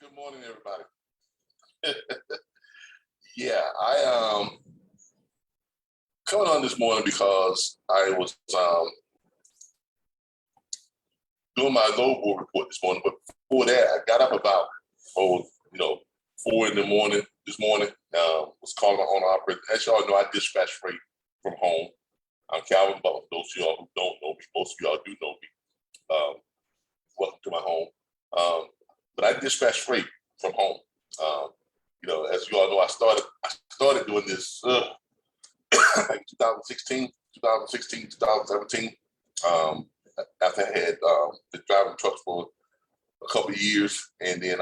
Good morning, everybody. Yeah, I coming on this morning because I was doing my load board report this morning. But before that, I got up about 4 in the morning this morning. Was calling my owner operator. As y'all know, I dispatch freight from home. I'm Calvin Butler. Those of y'all who don't know me, most of y'all do know me. Welcome to my home. But I dispatch freight from home. As you all know, I started doing this like 2016, 2017. After I had been driving trucks for a couple of years, and then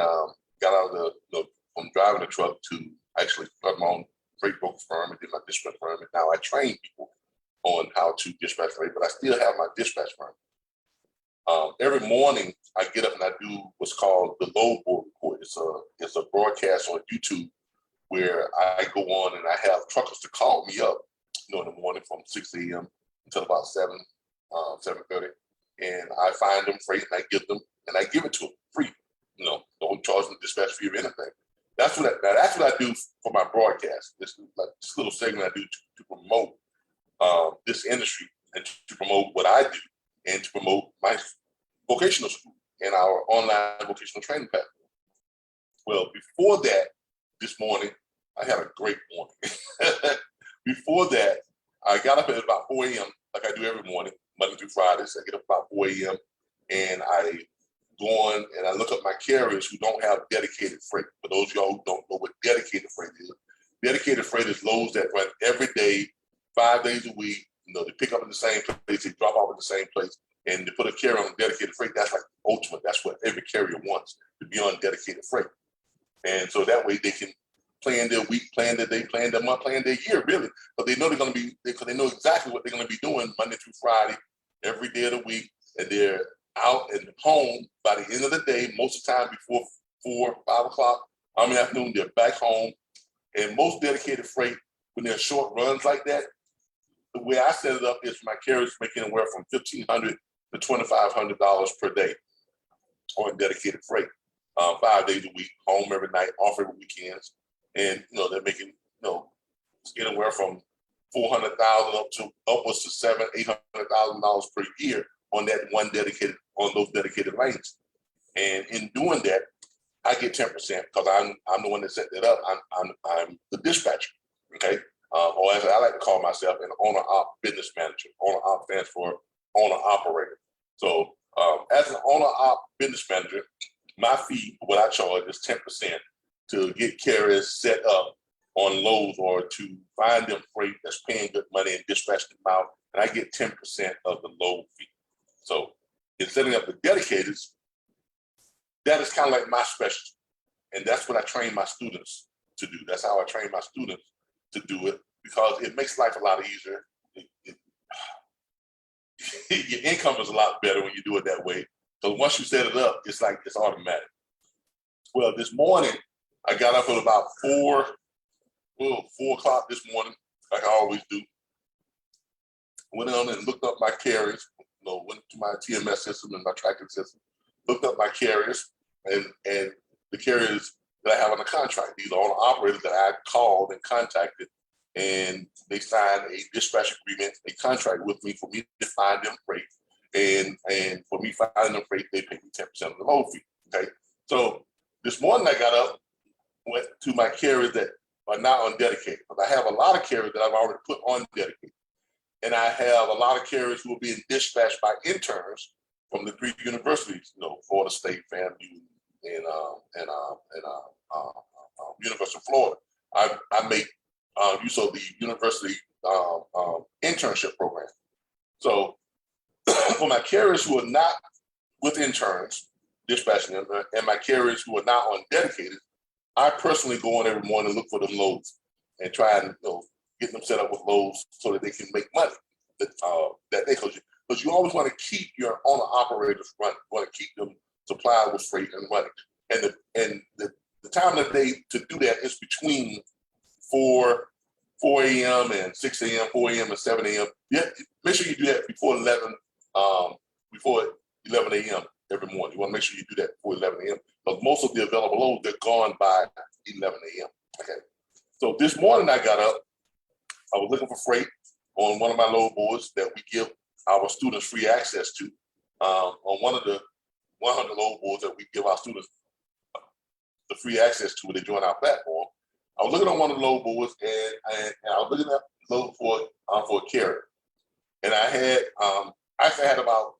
got out of from driving the truck to actually start my own freight broker firm and did my dispatch firm. And now I train people on how to dispatch freight, but I still have my dispatch firm. Every morning I get up and I do what's called the load board report. It's a broadcast on YouTube where I go on and I have truckers to call me up, in the morning from 6 a.m. until about 7:30. And I find them freight and I give it to them free. Don't charge them dispatch fee or anything. That's what I do for my broadcast. This little segment I do to promote this industry and to promote what I do and to promote my vocational school and our online vocational training platform. Well, before that, this morning, I had a great morning. Before that, I got up at about 4 a.m. like I do every morning, Monday through Fridays. I get up about 4 a.m. and I go on and I look up my carriers who don't have dedicated freight. For those of y'all who don't know what dedicated freight is loads that run every day, 5 days a week. They pick up in the same place, they drop off in the same place, and to put a carrier on dedicated freight, that's like ultimate. That's what every carrier wants, to be on dedicated freight. And so that way they can plan their week, plan their day, plan their month, plan their year, really. But they know because they know exactly what they're going to be doing Monday through Friday, every day of the week. And they're out and home by the end of the day, most of the time before 4, 5 o'clock, afternoon, they're back home. And most dedicated freight, when they're short runs like that, the way I set it up is my carriers make anywhere from $1,500 to $2,500 per day on dedicated freight. 5 days a week, home every night, off every weekends. And, they're making, anywhere from $400,000 up to upwards to $800,000 per year on those dedicated lanes. And in doing that, I get 10% because I'm the one that set that up. I'm the dispatcher, okay? Or as I like to call myself, an owner-op business manager. Owner-op stands for owner-operator. So as an owner-op business manager, my fee, what I charge is 10% to get carriers set up on loads or to find them freight that's paying good money and dispatch them out. And I get 10% of the load fee. So in setting up the dedicateds, that is kind of like my specialty. And that's what I train my students to do. That's how I train my students to do it, because it makes life a lot easier. Your income is a lot better when you do it that way. So once you set it up, it's automatic. Well, this morning, I got up at about 4 o'clock this morning, like I always do. Went on and looked up my carriers, went to my TMS system and my tracking system, looked up my carriers and the carriers that I have on the contract. These are all the operators that I called and contacted, and they signed a dispatch agreement, a contract with me for me to find them freight. And for me finding them freight, they pay me 10% of the load fee. Okay. So this morning I got up, went to my carriers that are not on dedicated. But I have a lot of carriers that I've already put on dedicated. And I have a lot of carriers who are being dispatched by interns from the 3 universities, Florida State, FAMU, and University of Florida. I make use of the university internship program. So for my carriers who are not with interns dispatching them, and my carriers who are not on dedicated, I personally go on every morning and look for them loads and try and get them set up with loads so that they can make money. Because you always want to keep your owner operators running. You want to keep them supplied with freight and money. And the time of the day to do that is between 4 a.m. and 6 a.m., 4 a.m. and 7 a.m. Yeah, make sure you do that before 11 a.m. every morning. You want to make sure you do that before 11 a.m. because most of the available loads, they're gone by 11 a.m. Okay. So this morning I got up, I was looking for freight on one of my load boards that we give our students free access to. On one of the 100 load boards that we give our students the free access to when they join our platform. I was looking on one of the load boards and I was looking at the load for a carrier. And I had, actually had about,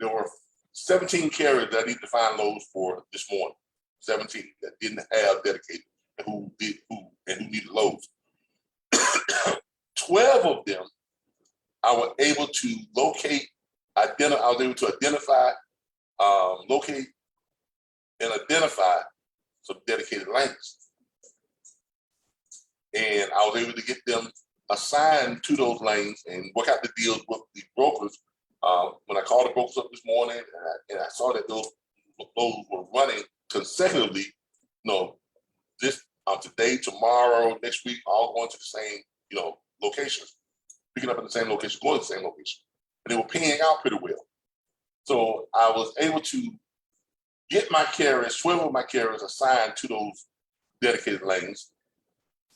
there were 17 carriers that I needed to find loads for this morning. 17 that didn't have dedicated and who needed loads. 12 of them I was able to identify, locate and identify some dedicated lanes. And I was able to get them assigned to those lanes and work out the deals with the brokers. When I called the brokers up this morning and I saw that those were running consecutively, this today, tomorrow, next week, all going to the same, locations, picking up at the same location, going to the same location. And they were paying out pretty well. So I was able to get my carriers, 12 of my carriers assigned to those dedicated lanes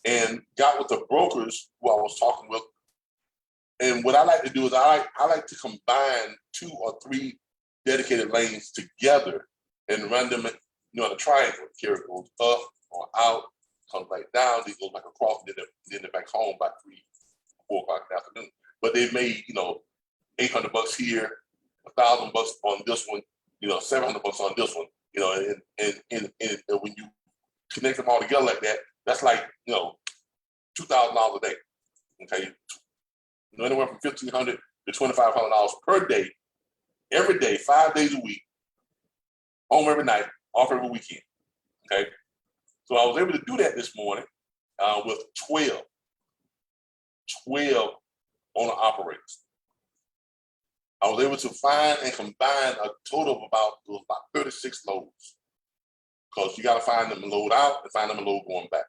and got with the brokers who I was talking with. And what I like to do is I like to combine 2 or 3 dedicated lanes together and run them in a triangle. The carrier goes up or out, comes back down, they go back across, and then they're back home by 3, 4 o'clock in the afternoon. But they made, $800 here, $1,000 on this one, $700 on this one, and when you connect them all together like that, that's like, $2,000 a day. Okay, anywhere from $1,500 to $2,500 per day, every day, 5 days a week, home every night, off every weekend. Okay, so I was able to do that this morning with 12 owner operators. I was able to find and combine a total of about 36 loads, because you got to find them and load out and find them and load going back.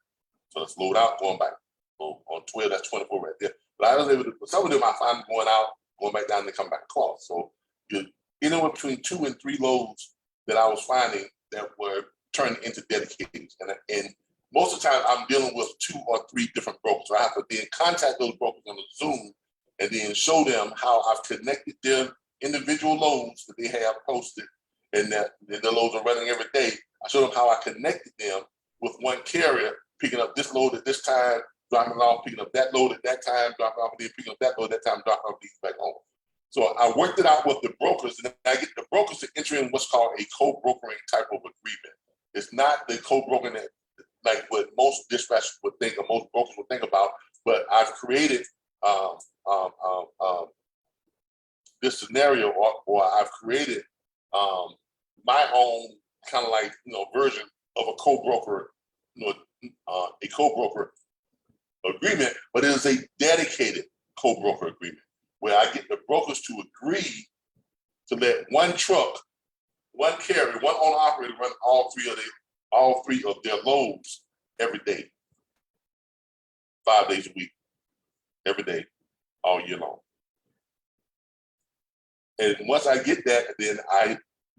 So let's load out, going back. So on 12, that's 24 right there. But I was able to, some of them I find going out, going back down, and they come back across. So you're anywhere between 2 and 3 loads that I was finding that were turned into dedicated. And most of the time I'm dealing with 2 or 3 different brokers. So I have to then contact those brokers on the Zoom and then show them how I've connected their individual loads that they have posted and that the loads are running every day. I show them how I connected them with one carrier, picking up this load at this time, dropping it off, picking up that load at that time, dropping off, and then picking up that load at that time, dropping off these back home. So I worked it out with the brokers, and then I get the brokers to enter in what's called a co-brokering type of agreement. It's not the co-brokering that, like what most dispatchers would think or most brokers would think about, but I've created this scenario, or I've created my own kind of like version of a co-broker, a co-broker agreement, but it is a dedicated co-broker agreement where I get the brokers to agree to let one truck, one carrier, one owner operator run all three of their loads every day, 5 days a week, every day, all year long. And once I get that, then I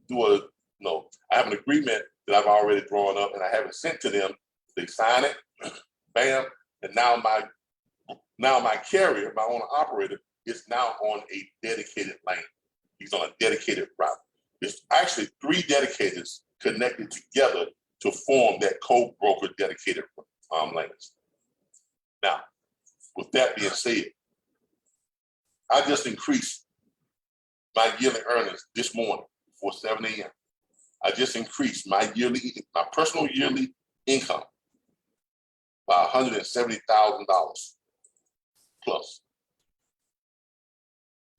do I have an agreement that I've already drawn up and I have it sent to them. They sign it, bam, and now my carrier, my owner operator, is now on a dedicated lane. He's on a dedicated route. There's actually 3 dedicators connected together to form that co-broker dedicated lanes. Now, with that being said, I just increased my yearly earnings this morning before 7 a.m. I just increased my personal yearly income by $170,000 plus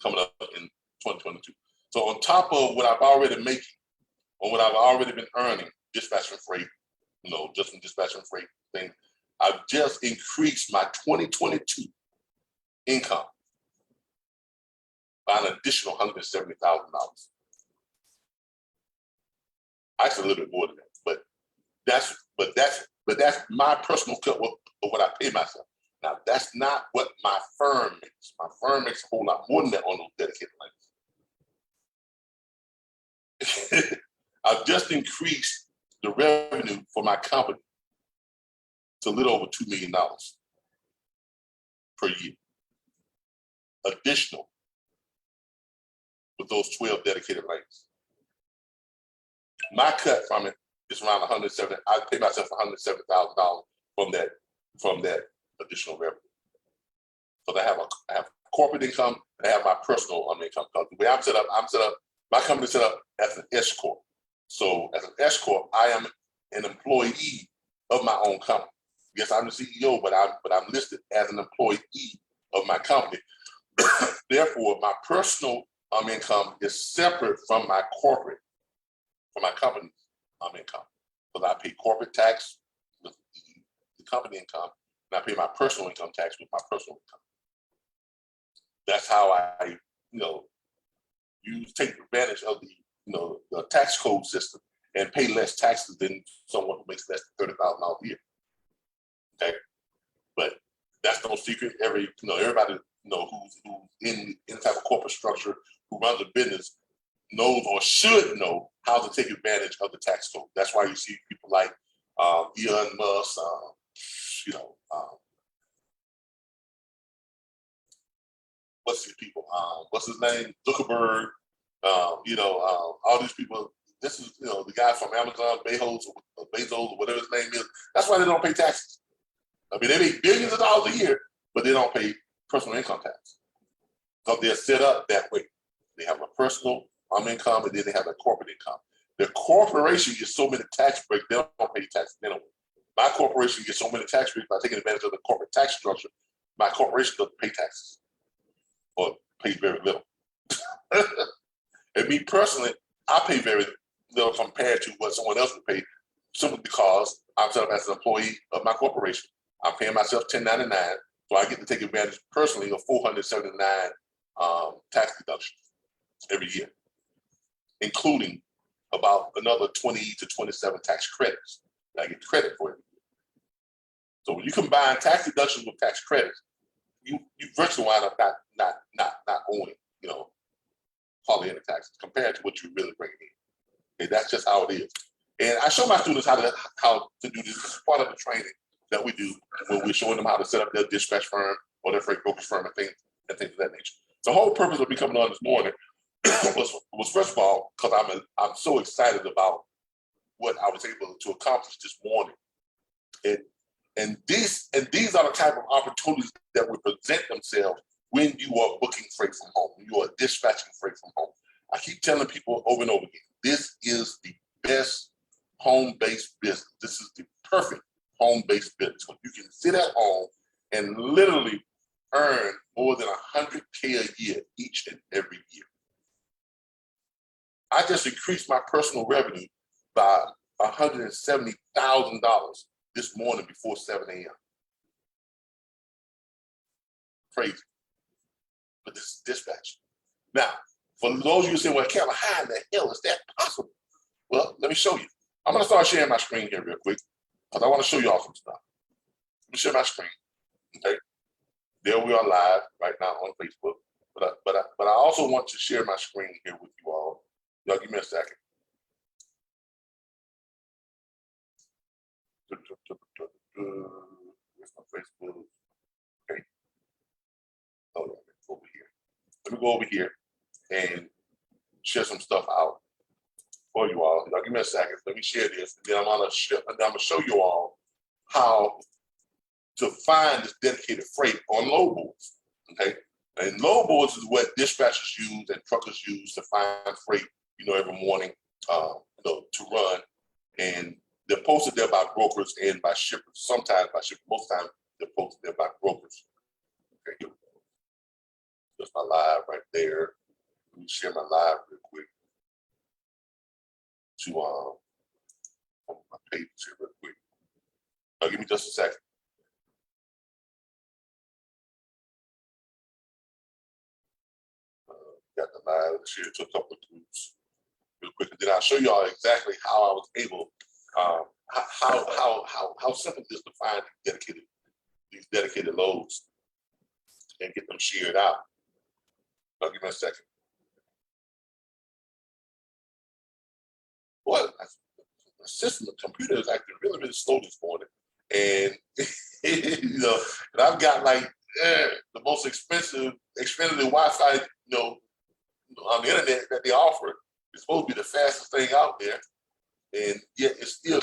coming up in 2022. So on top of what I've already making, or what I've already been earning, dispatching freight, just from dispatching freight thing, I've just increased my 2022 income by an additional $170,000. Actually, a little bit more than that, but that's my personal cut of what I pay myself. Now, that's not what my firm makes. My firm makes a whole lot more than that on those dedicated lanes. I've just increased the revenue for my company to a little over $2 million per year. Additional with those 12 dedicated lanes. My cut from it is around 170. I pay myself $170,000 from that additional revenue. So I have corporate income and I have my personal income. The way I'm set up, my company is set up as an S corp. So as an S corp, I am an employee of my own company. Yes, I'm the CEO, but I'm listed as an employee of my company. Therefore, my personal income is separate from my corporate, from my company's income. Because I pay corporate tax with the company income, and I pay my personal income tax with my personal income. That's how I, take advantage of the tax code system and pay less taxes than someone who makes less than $30,000 a year. Okay, but that's no secret. Everybody who's in any type of corporate structure who runs a business knows or should know how to take advantage of the tax code. That's why you see people like Elon Musk, what's his people? What's his name? Zuckerberg. All these people. This is the guy from Amazon, Bezos or whatever his name is. That's why they don't pay taxes. I mean, they make billions of dollars a year, but they don't pay personal income tax because they're set up that way. They have a personal income and then they have a corporate income. The corporation gets so many tax breaks, they don't pay taxes anyway. My corporation gets so many tax breaks by taking advantage of the corporate tax structure. My corporation doesn't pay taxes or pays very little. And me personally, I pay very little compared to what someone else would pay, simply because I'm set up as an employee of my corporation. I'm paying myself $10.99, so I get to take advantage personally of 479 tax deductions every year, including about another 20 to 27 tax credits that I get credit for every year. So when you combine tax deductions with tax credits, you virtually wind up not owing, hardly any taxes compared to what you really bring in. Okay, that's just how it is. And I show my students how to do this. This is part of the training that we do when we're showing them how to set up their dispatch firm or their freight brokerage firm and things of that nature. The whole purpose of me coming on this morning was first of all, because I'm so excited about what I was able to accomplish this morning. And these are the type of opportunities that will present themselves when you are booking freight from home, when you are dispatching freight from home. I keep telling people over and over again, this is the best home-based business. This is the perfect home-based business. When you can sit at home and literally earn more than $100K a year each and every year. I just increased my personal revenue by $170,000 this morning before 7 a.m. Crazy. But this is dispatch. Now, for those of you who say, well, Kevin, how in the hell is that possible? Well, let me show you. I'm going to start sharing my screen here real quick because I want to show you all some stuff. Let me share my screen. Okay. There we are live right now on Facebook. But I also want to share my screen here with you all. Y'all give me a second. Where's my Facebook? Okay. Hold on, over here. Let me go over here and share some stuff out for you all. Y'all give me a second. Let me share this. And then I'm gonna show you all how to find this dedicated freight on load boards. Okay. And load boards is what dispatchers use and truckers use to find freight, every morning, to run. And they're posted there by brokers and by shippers. Sometimes by shippers. Most times they're posted there by brokers. Okay, here we go. There's my live right there. Let me share my live real quick to my pages here real quick. Now give me just a second. Got the live share to a couple of groups real quick, and then I'll show you all exactly how I was able, how simple it is to find these dedicated loads and get them shared out. I'll give me a second. Boy, the system, the computer is acting really, really slow this morning. And, you know, and I've got like the most expensive Wi-Fi, on the internet that they offer. It's supposed to be the fastest thing out there. And yet it still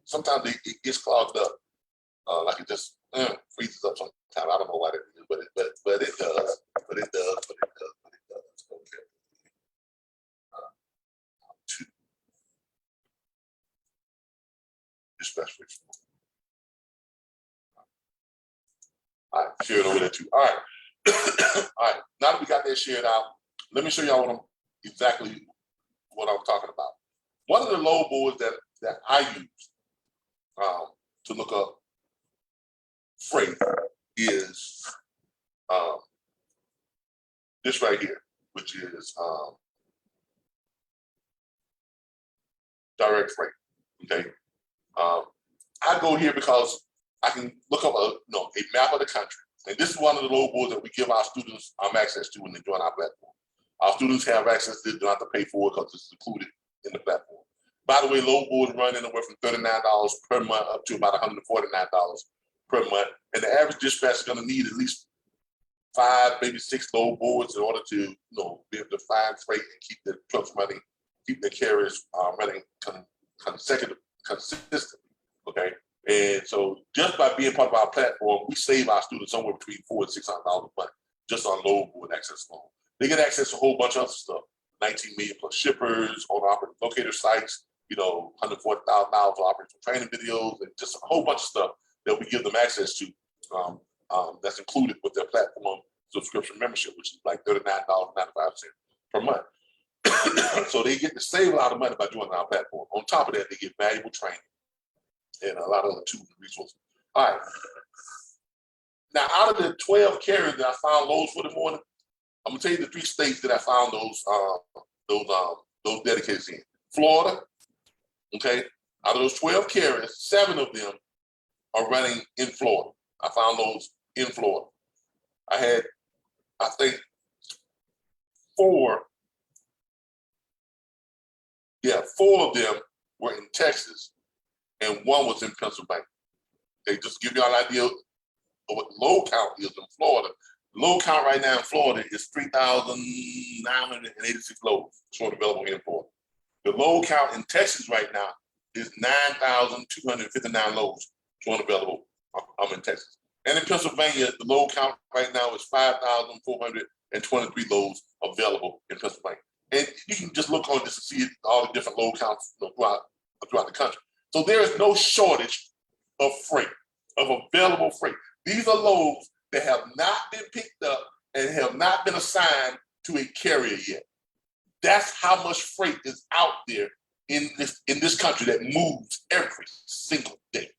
sometimes it gets clogged up. Like it just freezes up sometimes. I don't know why that is, but it does. But it does. Okay. Especially. All right, share it over there too. All right. All right. Now that we got that shared out, let me show y'all exactly what I'm talking about. One of the load boards that I use to look up freight is this right here, which is direct freight. Okay. I go here because I can look up a map of the country. And this is one of the load boards that we give our students access to when they join our platform. Our students have access to it, don't have to pay for it because it's included in the platform. By the way, load boards run anywhere from $39 per month up to about $149 per month. And the average dispatcher is going to need at least 5, maybe 6 load boards in order to be able to find freight and keep the trucks running, keep the carriers running consistently. Okay. And so just by being part of our platform, we save our students somewhere between $400 and $600 a month just on load board access alone. They get access to a whole bunch of other stuff, 19 million plus shippers, owner-operator locator sites, 140,000 hours of operational training videos, and just a whole bunch of stuff that we give them access to that's included with their platform subscription membership, which is like $39.95 per month. So they get to save a lot of money by joining our platform. On top of that, they get valuable training and a lot of other tools and resources. All right. Now, out of the 12 carriers that I found loads for the morning, I'm gonna tell you the 3 states that I found those dedicated in. Florida, okay. Out of those 12 carriers, 7 of them are running in Florida. I found those in Florida. I had, I think, 4 of them were in Texas and 1 was in Pennsylvania. They just give you an idea of what the load count is in Florida. The load count right now in Florida is 3,986 loads short available here in Florida. The load count in Texas right now is 9,259 loads short available in Texas. And in Pennsylvania, the load count right now is 5,423 loads available in Pennsylvania. And you can just look on this to see all the different load counts throughout the country. So there is no shortage of freight, of available freight. These are loads that have not been picked up and have not been assigned to a carrier yet. That's how much freight is out there in this country that moves every single day.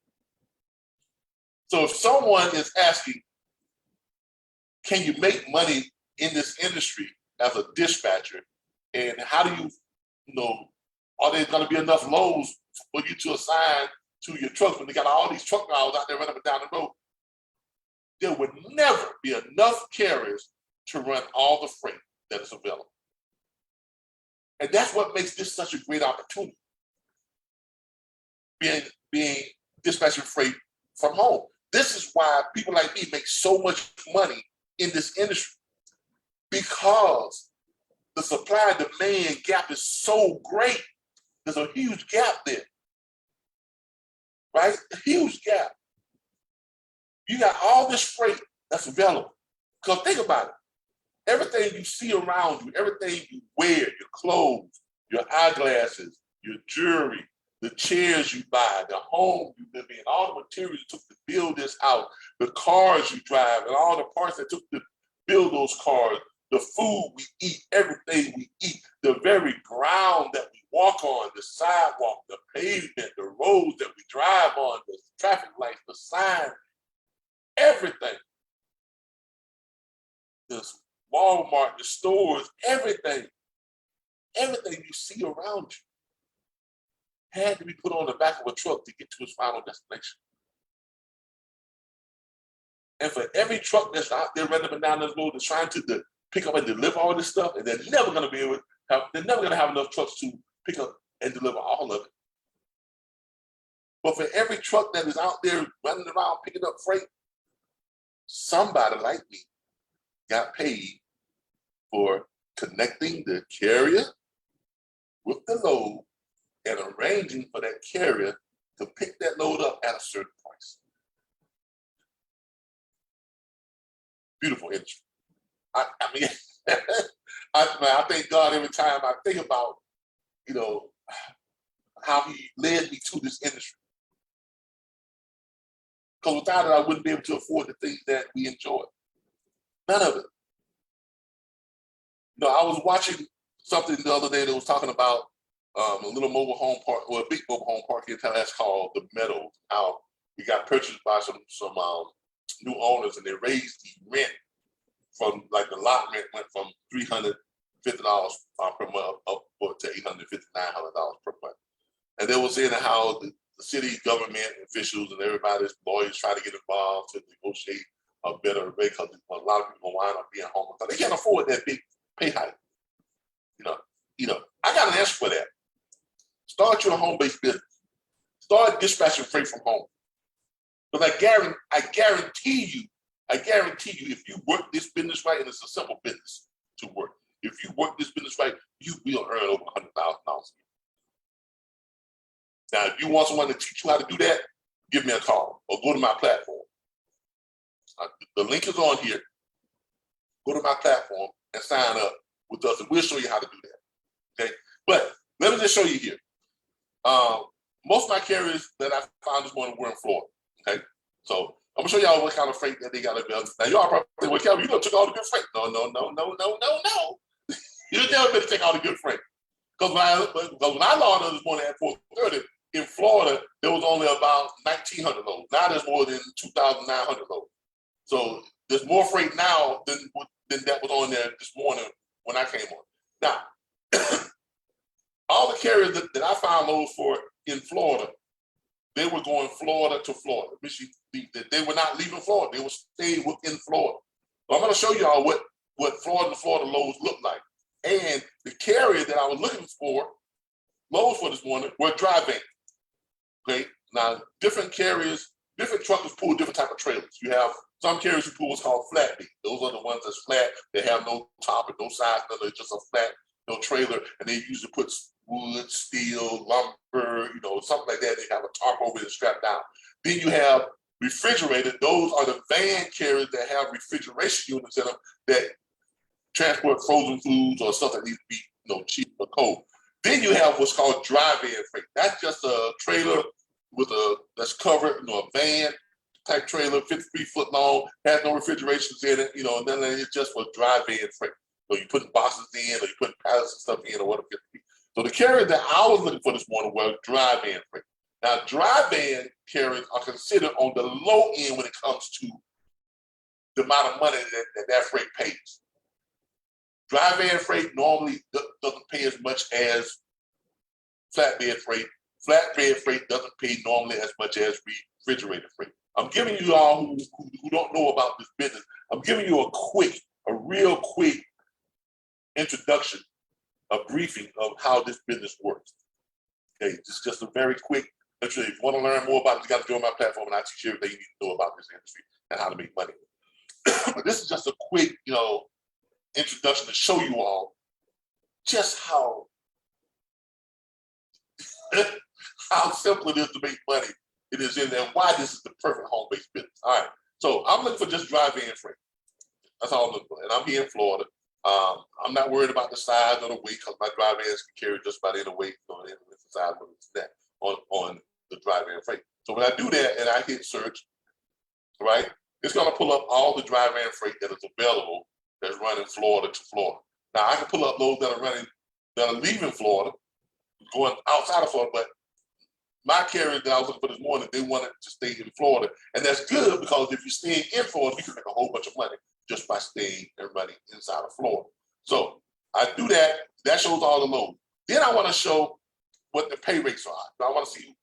So if someone is asking, can you make money in this industry as a dispatcher? And how do you are there going to be enough loads for you to assign to your trucks when they got all these truck drivers out there running up and down the road? There would never be enough carriers to run all the freight that is available. And that's what makes this such a great opportunity. Being dispatching freight from home. This is why people like me make so much money in this industry, because the supply and demand gap is so great. There's a huge gap there, right? A huge gap. You got all this freight that's available. Because think about it. Everything you see around you, everything you wear, your clothes, your eyeglasses, your jewelry, the chairs you buy, the home you live in, all the materials you took to build this house, the cars you drive, and all the parts that took to build those cars, the food we eat, everything we eat, the very ground that we walk on, the sidewalk, the pavement, the roads that we drive on, the traffic lights, the sign, everything. The Walmart, the stores, everything you see around you had to be put on the back of a truck to get to its final destination. And for every truck that's out there running up and down this road that's trying to pick up and deliver all this stuff, and they're never going to have enough trucks to pick up and deliver all of it. But for every truck that is out there running around picking up freight, somebody like me got paid for connecting the carrier with the load and arranging for that carrier to pick that load up at a certain price. Beautiful industry. I mean, I thank God every time I think about, how he led me to this industry. Because without it, I wouldn't be able to afford the things that we enjoy. None of it. I was watching something the other day that was talking about a little mobile home park, or a big mobile home park in Tallahassee called the Meadows. How it got purchased by some new owners, and they raised the rent from, like, the lot rent went from $350 per month up to $850, $900 per month. And they were saying how the city government officials and everybody's lawyers try to get involved to negotiate a better rate, because a lot of people wind up being homeless. They can't afford that big pay hike. I got an answer for that. Start your home-based business. Start dispatching freight from home. Because I guarantee you, if you work this business right, and it's a simple business to work, if you work this business right, you will earn over $100,000 a year. Now, if you want someone to teach you how to do that, give me a call or go to my platform. The link is on here. Go to my platform and sign up with us, and we'll show you how to do that. Okay, but let me just show you here. Most of my carriers that I found this morning were in Florida. Okay, so I'm gonna show y'all what kind of freight that they got available. Now, y'all probably say, "Well, Kelvin, you took all the good freight." No. You never been to take all the good freight. Because when I logged on this morning at 4:30 in Florida, there was only about 1,900 loads. Now there's more than 2,900 loads. So there's more freight now than that was on there this morning when I came on. Now, all the carriers that I found loads for in Florida, they were going Florida to Florida. They were not leaving Florida. They were staying within Florida. So I'm going to show y'all what Florida to Florida loads look like. And the carrier that I was looking for loads for this morning were dry van. Okay, now different carriers, different truckers pull different type of trailers. You have some carriers who pull what's called flatbed. Those are the ones that's flat. They have no top and no sides. They're just a flat, trailer, and they usually put wood, steel, lumber, something like that. They have a tarp over it strapped down. Then you have refrigerated. Those are the van carriers that have refrigeration units in them that transport frozen foods or stuff that needs to be, cheap or cold. Then you have what's called dry van freight. That's just a trailer that's covered, a van type trailer, 53 foot long, has no refrigerations in it, and then it's just for dry van freight. So you put boxes in, or you put pallets and stuff in, or whatever it be. So the carriers that I was looking for this morning were dry van freight. Now, dry van carriers are considered on the low end when it comes to the amount of money that freight pays. Dry van freight normally doesn't pay as much as flatbed freight. Flatbed freight doesn't pay normally as much as refrigerated freight. I'm giving you all who don't know about this business, I'm giving you a real quick introduction, a briefing of how this business works. Okay, it's just a very quick. If you want to learn more about it, you got to join my platform, and I teach you everything you need to know about this industry and how to make money. But this is just a quick, introduction to show you all just how simple it is to make money. It is in there, and why this is the perfect home-based business. All right, so I'm looking for just dry van freight. That's all I'm looking for, and I'm here in Florida. I'm not worried about the size or the weight, because my dry vans can carry just about any weight, any size that on the dry van freight. So when I do that and I hit search, right, it's going to pull up all the dry van freight that is available that's running Florida to Florida. Now I can pull up those that are leaving Florida, going outside of Florida, but my carrier that I was looking for this morning, they wanted to stay in Florida. And that's good, because if you're staying in Florida, you can make a whole bunch of money just by staying and running inside of Florida. So I do that. That shows all the load. Then I want to show what the pay rates are. I want to see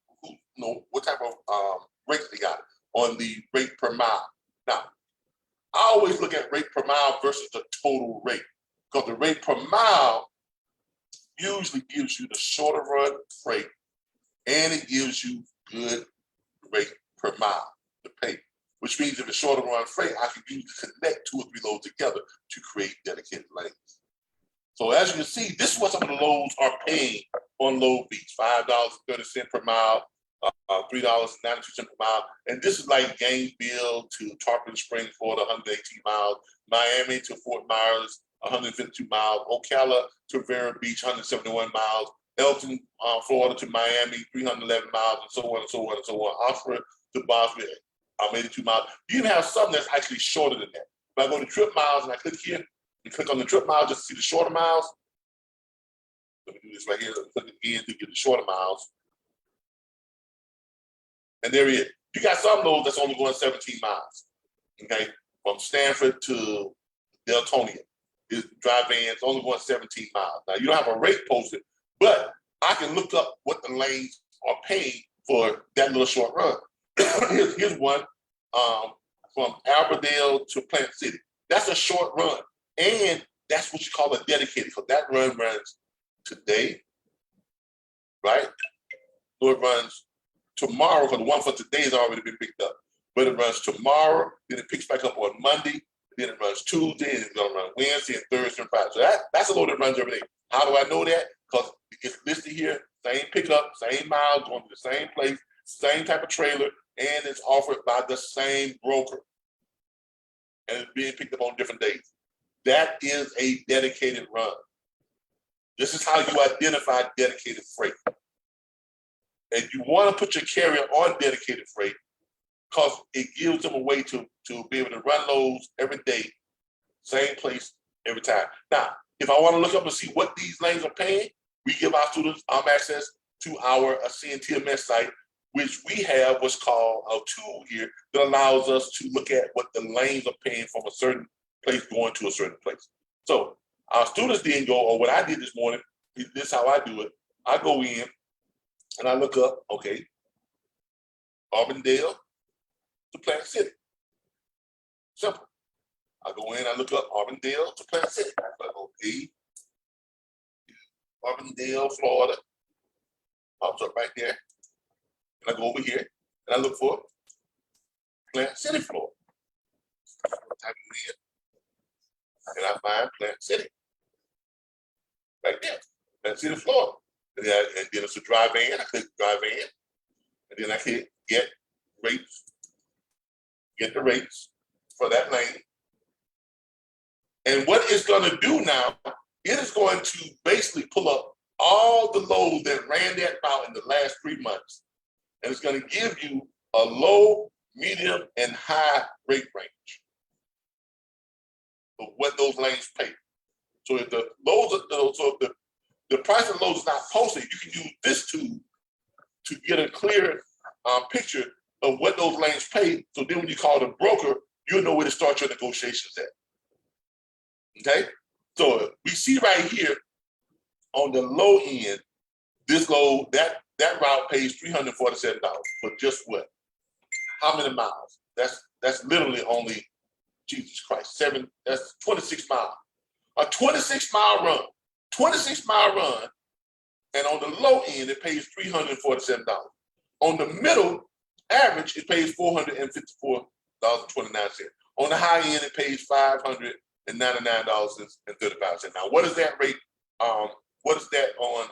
what type of rates they got on the rate per mile. Now, I always look at rate per mile versus the total rate, because the rate per mile usually gives you the shorter run freight, and it gives you good rate per mile to pay. Which means if it's shorter run freight, I can use to connect 2 or 3 loads together to create dedicated lanes. So as you can see, this is what some of the loads are paying on load fees: $5.30 per mile, $3.92 per mile. And this is like Gainesville to Tarpon Springs, Florida, 118 miles, Miami to Fort Myers, 152 miles, Ocala to Vero Beach, 171 miles, Elton, Florida to Miami, 311 miles, and so on and so on and so on. Oxford to Boston, 82 miles. You even have some that's actually shorter than that. If I go to trip miles and I click here, and click on the trip miles just to see the shorter miles. Let me do this right here. Let me click again to get the shorter miles. And there it is. You got some loads that's only going 17 miles. Okay, from Stanford to Deltonia. Is dry vans only going 17 miles. Now you don't have a rate posted, but I can look up what the lanes are paying for that little short run. here's one from Alberdale to Plant City. That's a short run. And that's what you call a dedicated, because that run runs today, right? So it runs tomorrow, because the one for today has already been picked up. But it runs tomorrow, then it picks back up on Monday, then it runs Tuesday, and it's going to run Wednesday and Thursday and Friday. So that's a load that runs every day. How do I know that? Because it's listed here, same pickup, same miles, going to the same place, same type of trailer, and it's offered by the same broker. And it's being picked up on different days. That is a dedicated run. This is how you identify dedicated freight. And you want to put your carrier on dedicated freight because it gives them a way to be able to run loads every day, same place, every time. Now, if I want to look up and see what these lanes are paying, we give our students access to our CNTMS site, which we have what's called a tool here that allows us to look at what the lanes are paying from a certain place going to a certain place. So our students then go, or what I did this morning, this is how I do it. I go in and I look up, okay, Auburndale to Plant City. Simple. I go in, I look up Auburndale to Plant City. I go, okay, Auburndale, Florida. Pops up right there. And I go over here and I look for Plant City, Florida. Type it in. And I find Plant City. Right there. Plant City, Florida. And then it's a dry van. I click dry van. And then I hit get rates. Get the rates for that lane. And what it's going to do now, it is going to basically pull up all the loads that ran that route in the last 3 months. And it's going to give you a low, medium, and high rate range of what those lanes pay. So if the loads are, so if the price of loads is not posted, you can use this tool to get a clear picture of what those lanes pay. So then when you call the broker, you'll know where to start your negotiations at. Okay? So we see right here on the low end, this load, that route pays $347 for just what? How many miles? That's literally only, Jesus Christ, that's 26 miles. A 26-mile run. 26-mile run, and on the low end, it pays $347. On the middle, average, it pays $454.29. On the high end, it pays $599.35. Now, what is that rate? What is that on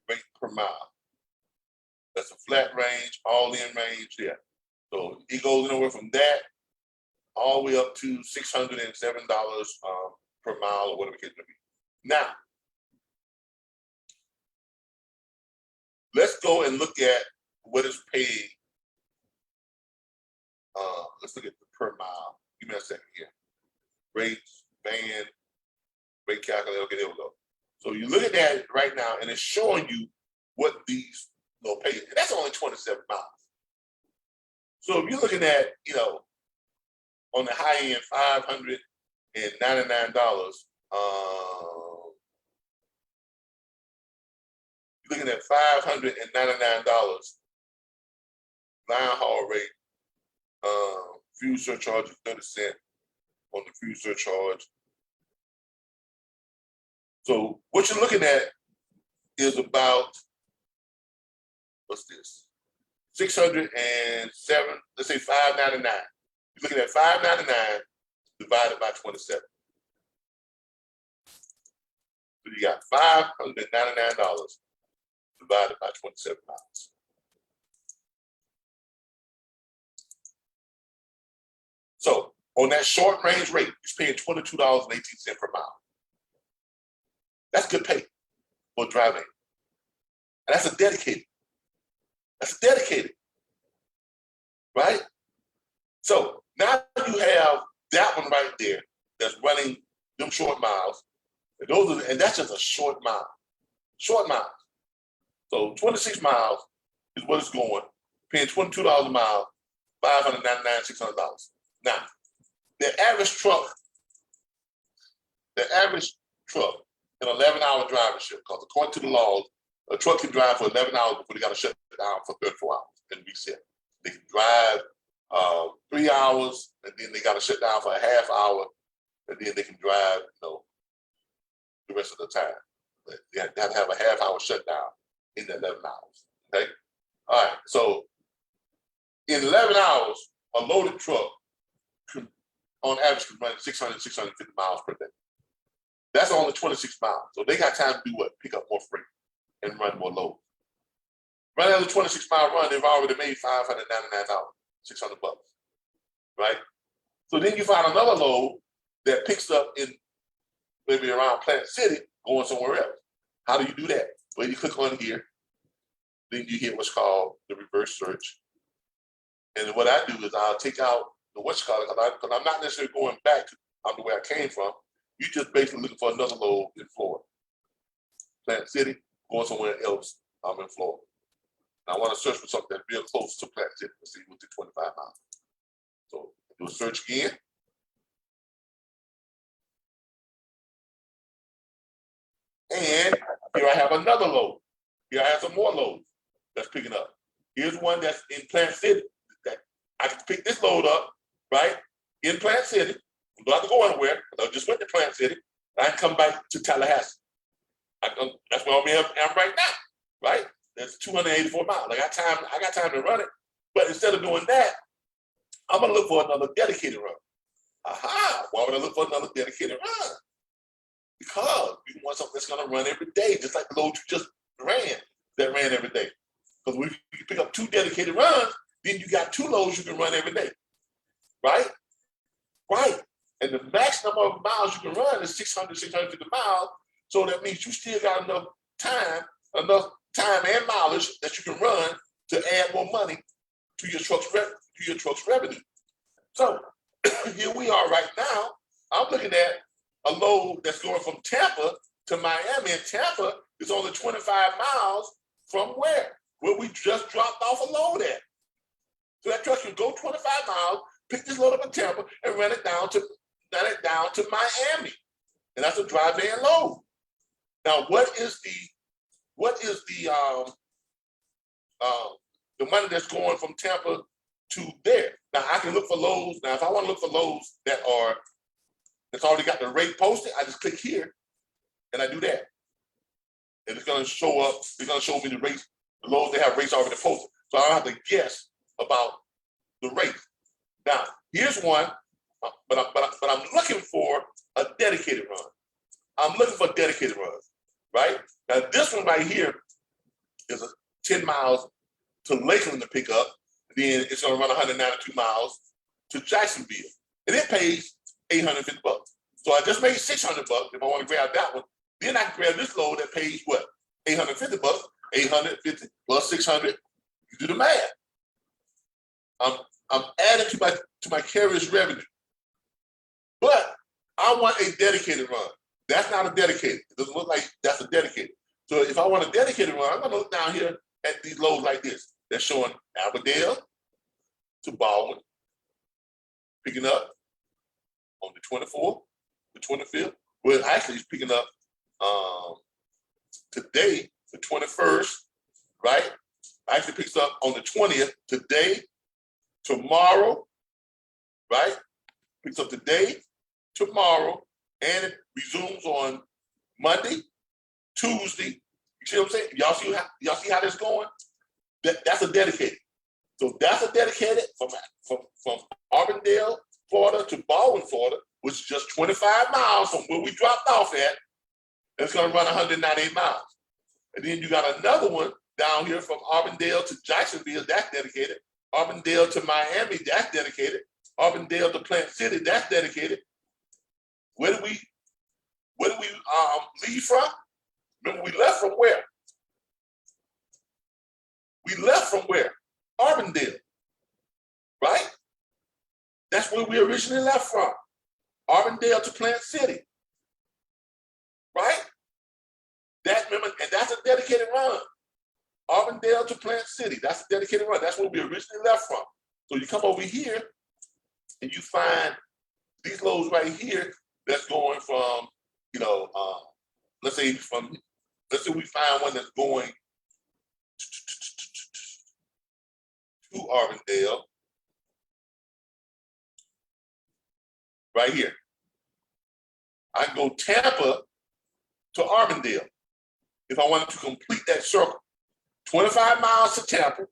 rate per mile? That's a flat range, all-in range, yeah. So it goes anywhere from that all the way up to $607 per mile or whatever it may be. Now, let's go and look at what is paid. Let's look at the per mile. Give me a second here. Rates, band, rate calculator. Okay, there we go. So you look at that right now, and it's showing you what these pay. And that's only 27 miles. So if you're looking at, on the high end, $599. You're looking at $599 line haul rate, fuel surcharge of 30 cents. on the fuel surcharge. So what you're looking at is about, what's this? 607, let's say 599. You're looking at 599 divided by 27. So you got $599 divided by 27 miles. So on that short range rate, you're paying $22.18 per mile. That's good pay for driving. And that's a dedicated. That's dedicated, right? So now you have that one right there that's running them short miles. And that's just a short mile. Short miles. So 26 miles is what it's going, paying $22 a mile, $599, $600. Now, the average truck in 11-hour driving shift, because according to the laws, a truck can drive for 11 hours before they got to shut down for 34 hours and reset. They can drive 3 hours, and then they got to shut down for a half hour, and then they can drive, the rest of the time. But they have to have a half hour shutdown in the 11 hours. Okay. All right. So in 11 hours, a loaded truck can, on average, can run 600, 650 miles per day. That's only 26 miles. So they got time to do what? Pick up more freight and run more loads. Running a 26-mile run, they've already made $599, $600, right? So then you find another load that picks up in maybe around Plant City, going somewhere else. How do you do that? Well, you click on here, then you hit what's called the reverse search. And what I do is I'll take out the what's called, because I'm not necessarily going back to the way I came from. You just basically looking for another load in Florida. Plant City, going somewhere else, I'm in Florida. And I want to search for something that's real close to Plant City. Let's see, within 25 miles. So do a search again. And here I have another load. Here I have some more loads that's picking up. Here's one that's in Plant City. I can pick this load up, right, in Plant City. I don't have to go anywhere. I just went to Plant City. I can come back to Tallahassee. That's where I'm right now, right? That's 284 miles. I got time to run it. But instead of doing that, I'm gonna look for another dedicated run. Aha! Why would I look for another dedicated run? Because you want something that's gonna run every day, just like the load you just ran that ran every day. Because when you pick up 2 dedicated runs, then you got 2 loads you can run every day, right? Right. And the max number of miles you can run is 600, 650 miles. So that means you still got enough time and mileage that you can run to add more money to your truck's revenue. So here we are right now. I'm looking at a load that's going from Tampa to Miami, and Tampa is only 25 miles from where we just dropped off a load at. So that truck can go 25 miles, pick this load up in Tampa, and run it down to Miami, and that's a dry van load. Now, what is the money that's going from Tampa to there? Now, I can look for loads. Now, if I want to look for loads that's already got the rate posted, I just click here, and I do that, and it's going to show up. It's going to show me the rates, the loads that have rates already posted, so I don't have to guess about the rate. Now, here's one, but I'm looking for a dedicated run. I'm looking for dedicated runs, right? Now, this one right here is 10 miles to Lakeland to pick up. Then it's going to run 192 miles to Jacksonville, and it pays $850. So I just made $600 if I want to grab that one. Then I can grab this load that pays what? $850. 850 plus 600. You do the math. I'm adding to my carrier's revenue, but I want a dedicated run. That's not a dedicated. It doesn't look like that's a dedicated. So if I want a dedicated run, I'm going to look down here at these loads like this. They're showing Aberdale to Baldwin, picking up on the 24th, the 25th. Well, actually, it's picking up today, the 21st, right? Actually picks up on the 20th, today, tomorrow, right? Picks up today, tomorrow, and it resumes on Monday, Tuesday. You see what I'm saying? Y'all see how that's going? That's a dedicated. So that's a dedicated from Auburndale, Florida to Baldwin, Florida, which is just 25 miles from where we dropped off at. It's going to run 198 miles. And then you got another one down here from Auburndale to Jacksonville, that's dedicated. Auburndale to Miami, that's dedicated. Auburndale to Plant City, that's dedicated. Where do we leave from? Remember, we left from where? We left from where? Auburndale, right? That's where we originally left from. Auburndale to Plant City, right? Remember, and that's a dedicated run. Auburndale to Plant City, that's a dedicated run. That's where we originally left from. So you come over here and you find these loads right here that's going from, let's say we find one that's going to Auburndale, right here. I can go Tampa to Auburndale if I wanted to complete that circle. 25 miles to Tampa,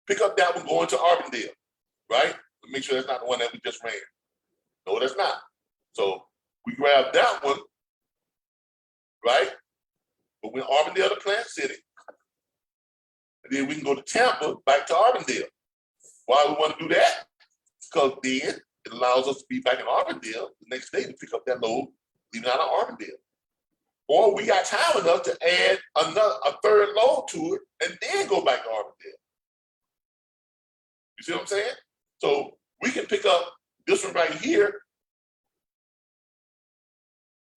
pick up that one going to Auburndale, right? Make sure that's not the one that we just ran. No, that's not. So we grab that one, right? But we're Auburndale to Plant City. And then we can go to Tampa, back to Auburndale. Why we want to do that? Because then it allows us to be back in Auburndale the next day to pick up that load, leaving out of Auburndale. Or we got time enough to add a third load to it and then go back to Auburndale. You see what I'm saying? So we can pick up this one right here,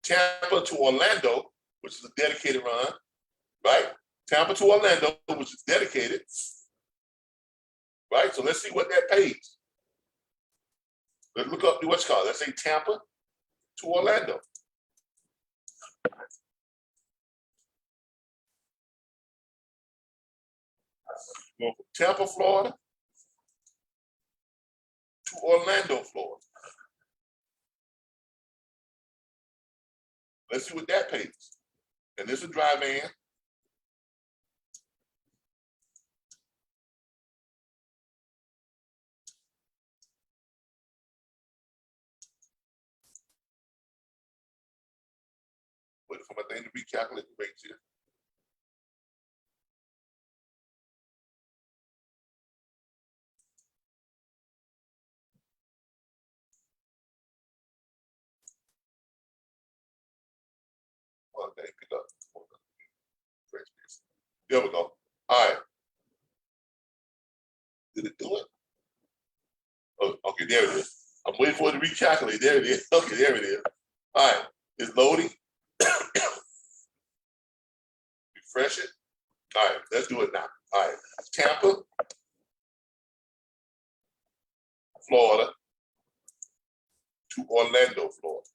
Tampa to Orlando, which is a dedicated run, right? Tampa to Orlando, which is dedicated, right? So let's see what that pays. Let's look up what's called. Let's say Tampa to Orlando. Go from Tampa, Florida to Orlando, Florida. Let's see what that pays. And this is a dry van. Wait for my thing to recalculate the rates here. Well, they pick up. There we go. All right. Did it do it? Oh, okay, there it is. I'm waiting for it to recalculate. There it is. Okay, there it is. All right, it's loading. Refresh it. All right, let's do it now. All right, Tampa, Florida to Orlando, Florida.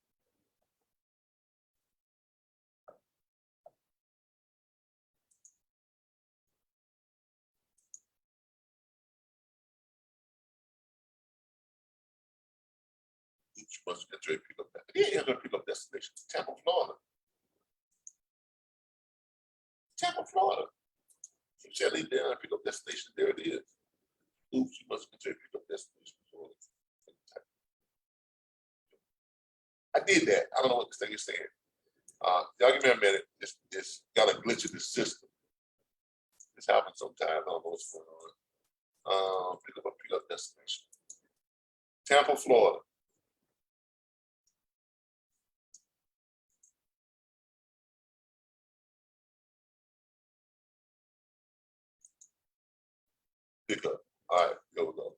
Oops, must have been pick up that. Yeah, you're gonna pick up destination. Tampa, Florida. Tampa, Florida. You said leave there and pick up destination. There it is. Oops, you must have been pick up destination. I did that. I don't know what this thing is saying. Y'all give me a minute. It's got a glitch in the system. This happens sometimes. I don't know what's going on. Pick up destination. Tampa, Florida. Pick up. All right, here we go.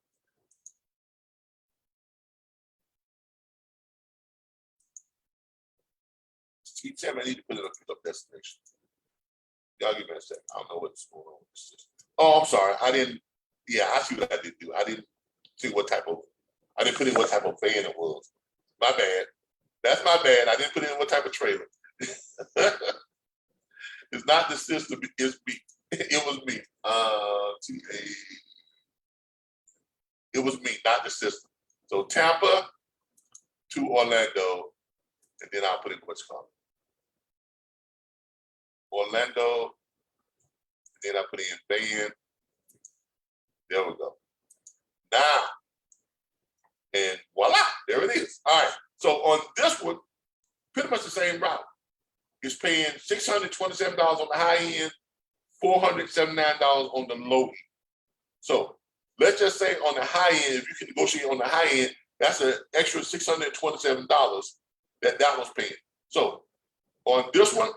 Keep telling me I need to put it up, pick up destination. Y'all give me a second. I don't know what's going on with this system. Oh, I'm sorry. I didn't. Yeah, I see what I did do. I didn't see what type of. I didn't put in what type of van it was. My bad. That's my bad. I didn't put in what type of trailer. It's not the system. It's me. It was me. It was me, not the system. So Tampa to Orlando, and then I'll put in what's called Orlando, and then I put in Bend. There we go. Now, and voila, there it is. All right. So on this one, pretty much the same route. It's paying $627 on the high end, $479 on the low end. So let's just say on the high end, if you can negotiate on the high end, that's an extra $627 that one's paying. So on this one,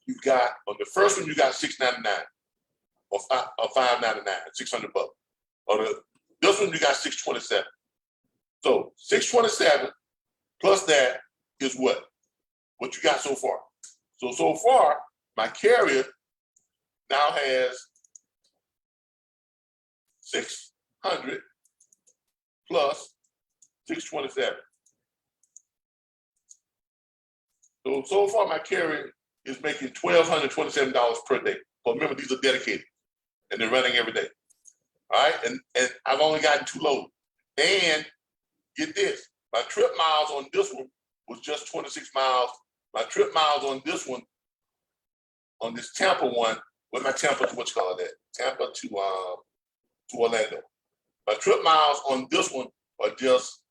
you got, on the first one, you got $699 or $599, $600. On this one, you got $627. So $627 plus that is what you got so far. So far, my carrier now has 600 plus 627. So far, my carrier is making $1,227 per day. But remember, these are dedicated, and they're running every day. All right, and I've only gotten 2 loads. And get this, my trip miles on this one was just 26 miles. My trip miles on this one, on this Tampa one, what's my Tampa to what's called that? Tampa to Orlando. My trip miles on this one are just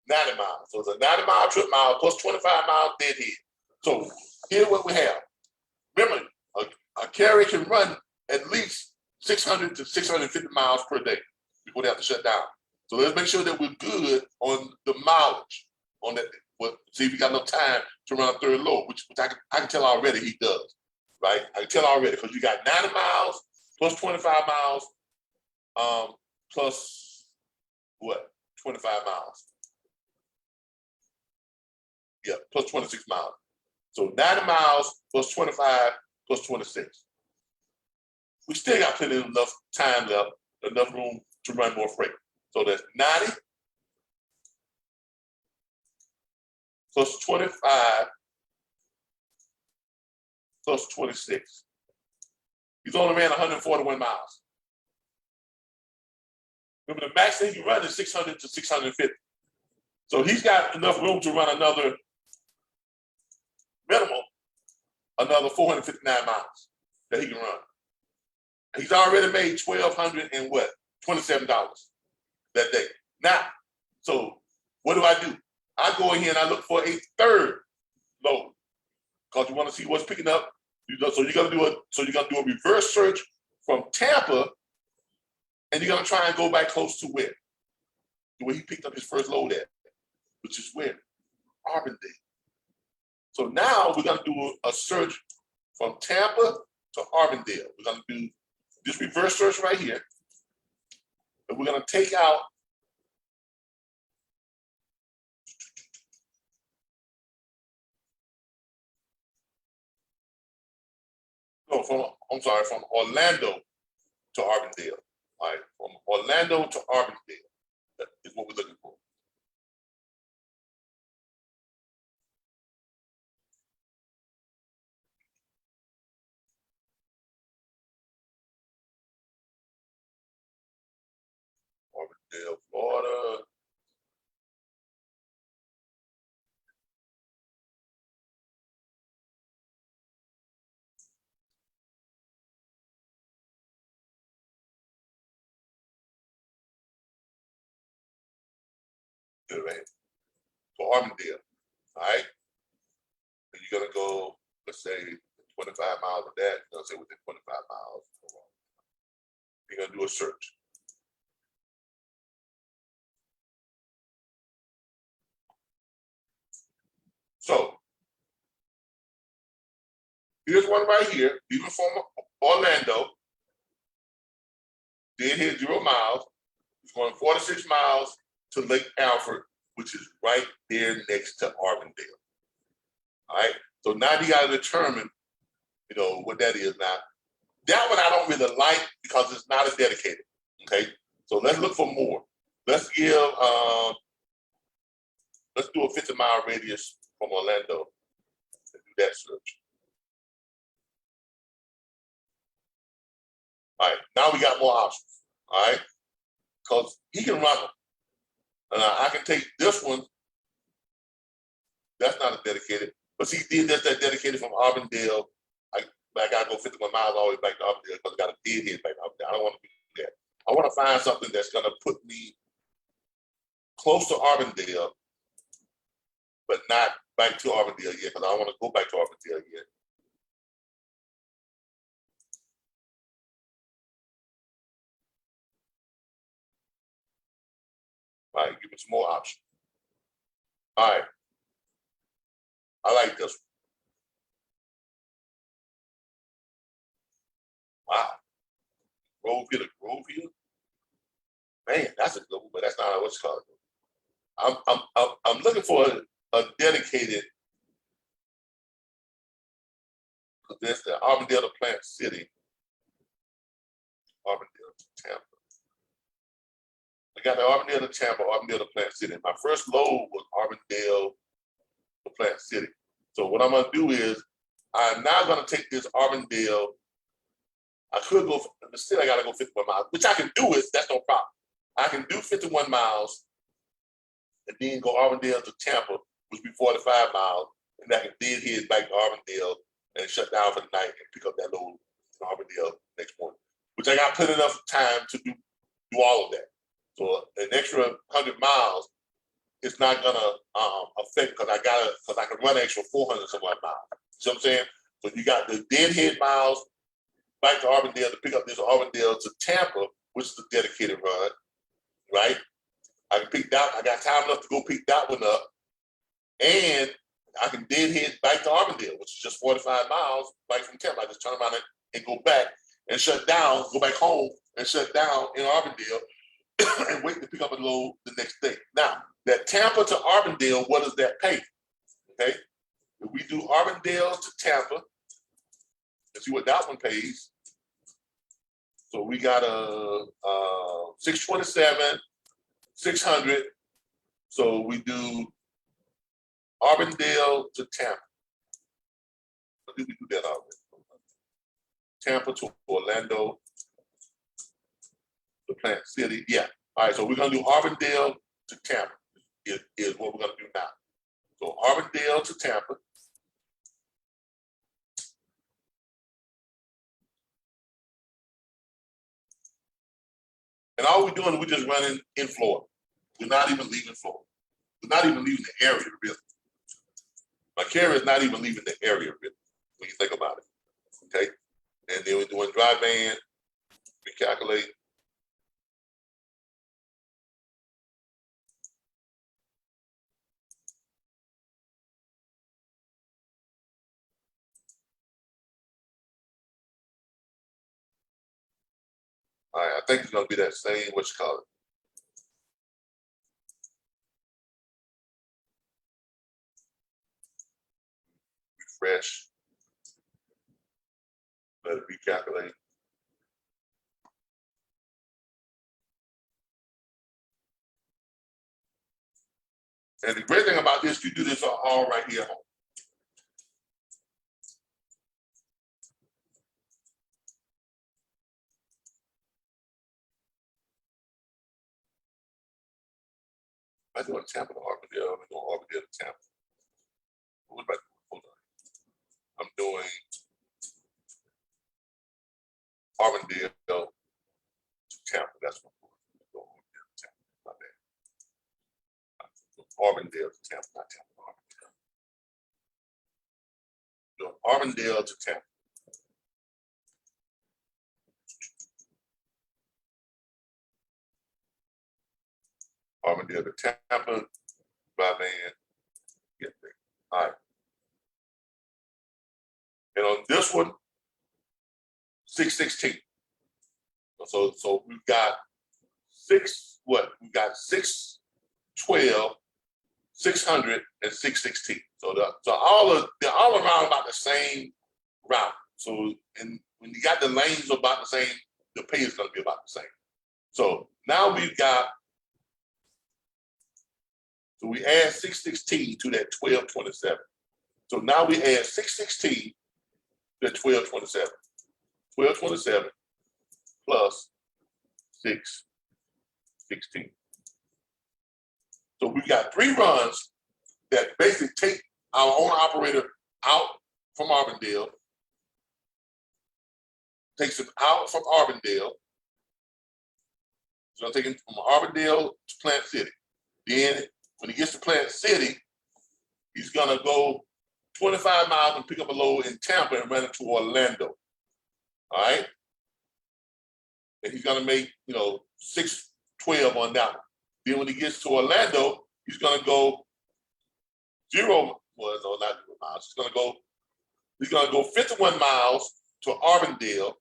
90 miles. So it's a 90-mile trip mile plus 25 miles deadhead. So here's what we have. Remember, a carrier can run at least 600 to 650 miles per day before they have to shut down. So let's make sure that we're good on the mileage on that. Well, see if we got enough time to run a third load, which I can tell already he does, right? I can tell already because you got 90 miles plus 25 miles, plus what? 25 miles. Yeah, plus 26 miles. So 90 miles plus 25 plus 26. We still got plenty of enough time left, enough room to run more freight. So that's 90 plus 25 plus 26. He's only ran 141 miles. Remember, the max that he can run is 600 to 650. So he's got enough room to run another minimum, another 459 miles that he can run. He's already made $1,227 that day. Now, so what do? I go in here and I look for a third load because you want to see what's picking up. So you're gonna do a reverse search from Tampa, and you're gonna try and go back close to where he picked up his first load at, which is where? Auburndale. So now we're gonna do a search from Tampa to Auburndale. We're gonna do this reverse search right here, and we're gonna take out from Orlando to Auburndale. All right, from Orlando to Auburndale. That is what we're looking for. Auburndale, Florida. Right. For Armandale, all right? And you're gonna go, let's say 25 miles of that, you're gonna say within 25 miles. You're gonna do a search. So here's one right here, even from Orlando, did hit 0 miles. It's going 46 miles to Lake Alfred, which is right there next to Armandale. All right. So now you got to determine, what that is. Now, that one I don't really like because it's not as dedicated. Okay. So let's look for more. Let's give, let's do a 50-mile radius from Orlando and do that search. All right. Now we got more options. All right. because he can run them. I can take this one. That's not a dedicated, but see, that's that dedicated from Auburndale. I gotta go 51 miles all the way back to Auburndale because I got a dead head back to Auburndale. I don't want to do that. I want to find something that's gonna put me close to Auburndale, but not back to Auburndale yet, because I don't want to go back to Auburndale yet. All right, give me some more options. All right. I like this one. Wow. Grove Hill. Man, that's a good one, but that's not what's called. I'm looking for a dedicated. There's the Auburndale to Plant City. Auburndale to Tampa. I got the Auburndale to Tampa, Auburndale to Plant City. My first load was Auburndale to Plant City. So what I'm gonna do is, I'm now gonna take this Auburndale. I could go, still I gotta go 51 miles, which I can do it, that's no problem. I can do 51 miles and then go Auburndale to Tampa, which would be 45 miles, and I can then head back to Auburndale and shut down for the night and pick up that load in Auburndale next morning, which I got plenty enough time to do all of that. So an extra 100 miles, it's not gonna affect, because I can run an extra 400 some odd miles. See what I'm saying? So you got the deadhead miles back to Auburndale to pick up this Auburndale to Tampa, which is a dedicated run, right? I can pick that. I got time enough to go pick that one up, and I can deadhead back to Auburndale, which is just 45 miles back from Tampa. I just turn around and go back and shut down, go back home and shut down in Auburndale and wait to pick up a load the next day. Now, that Tampa to Auburndale, what does that pay? Okay, if we do Auburndale to Tampa, let's see what that one pays. So we got a 627, 600. So we do Auburndale to Tampa. I think we do that already. Tampa to Orlando to Plant City. Yeah. All right. So we're gonna do Auburndale to Tampa. Is what we're gonna do now. So Auburndale to Tampa. And all we're doing is we're just running in Florida. We're not even leaving Florida. We're not even leaving the area, really. My carrier is not even leaving the area, really, when you think about it. Okay? And then we're doing dry van, recalculate. All right, I think it's gonna be that same, what you call it. Refresh. Let it recalculate. And the great thing about this, you do this all right here at home. I'm doing Tampa to Auburndale. I'm doing Auburndale to Tampa. What about, hold on. I'm doing Auburndale to Tampa. That's what I'm doing. Auburndale to Tampa. Not bad. Auburndale to Tampa, not Tampa. Auburndale. Doing Auburndale to Tampa. Auburndale to Tampa, by van, get there. All right. And on this one, 616. So we've got we got 612, 600, and 616. So they're all around about the same route. So and when you got the lanes about the same, the pay is gonna be about the same. So now we've got, so we add 616 to that 1227. So now we add 616 to 1227. 1227 plus 616. 16. So we've got 3 runs that basically take our owner operator out from Auburndale, takes him out from Auburndale. So I'm taking him from Auburndale to Plant City. Then when he gets to Plant City, he's gonna go 25 miles and pick up a load in Tampa and run it to Orlando. All right. And he's gonna make, 612 on that one. Then when he gets to Orlando, he's gonna go 0, well, no, not 0 miles. He's gonna go 51 miles to Auburndale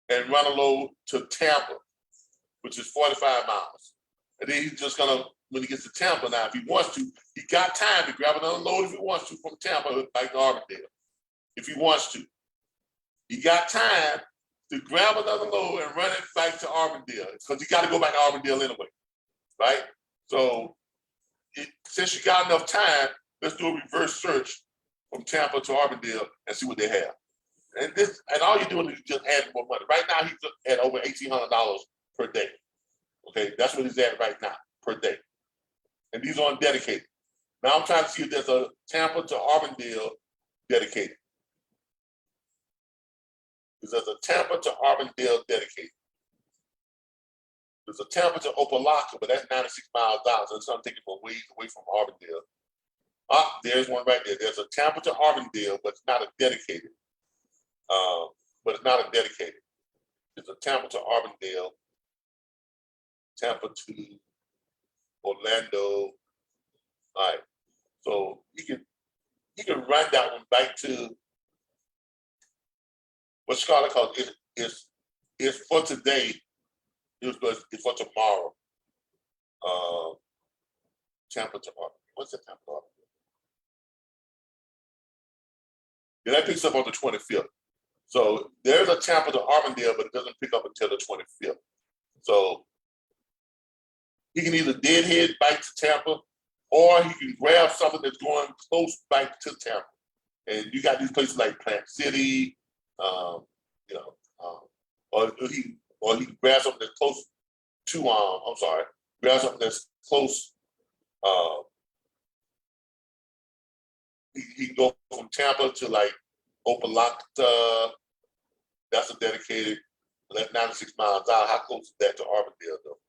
and run a load to Tampa, which is 45 miles. And then he's just gonna, when he gets to Tampa now, if he wants to, he got time to grab another load if he wants to from Tampa back to Auburndale. If he wants to. He got time to grab another load and run it back to Auburndale because you got to go back to Auburndale anyway, right? So since you got enough time, let's do a reverse search from Tampa to Auburndale and see what they have. And all you're doing is just adding more money. Right now, he's at over $1,800 per day. Okay, that's what he's at right now per day. And these are undedicated. Now I'm trying to see if there's a Tampa to Auburndale dedicated. There's a Tampa to Auburndale dedicated. There's a Tampa to Opelika, but that's 96 miles down, so it's something taking a ways away from Auburndale. There's one right there. There's a Tampa to Auburndale, but it's not a dedicated. There's a Tampa to Auburndale, Tampa to Orlando. All right, so you can run that one back to what Scarlett calls is for today. It's for tomorrow. Tampa to Auburndale. What's the Tampa to Auburndale? Yeah, that picks up on the 25th. So there's a Tampa to Auburndale, but it doesn't pick up until the 25th. So he can either deadhead back to Tampa, or he can grab something that's going close back to Tampa. And you got these places like Plant City, or he grabs something that's close to grab something that's close. He can go from Tampa to like Opelika. That's a dedicated. That's 96 miles out. How close is that to Auburndale though?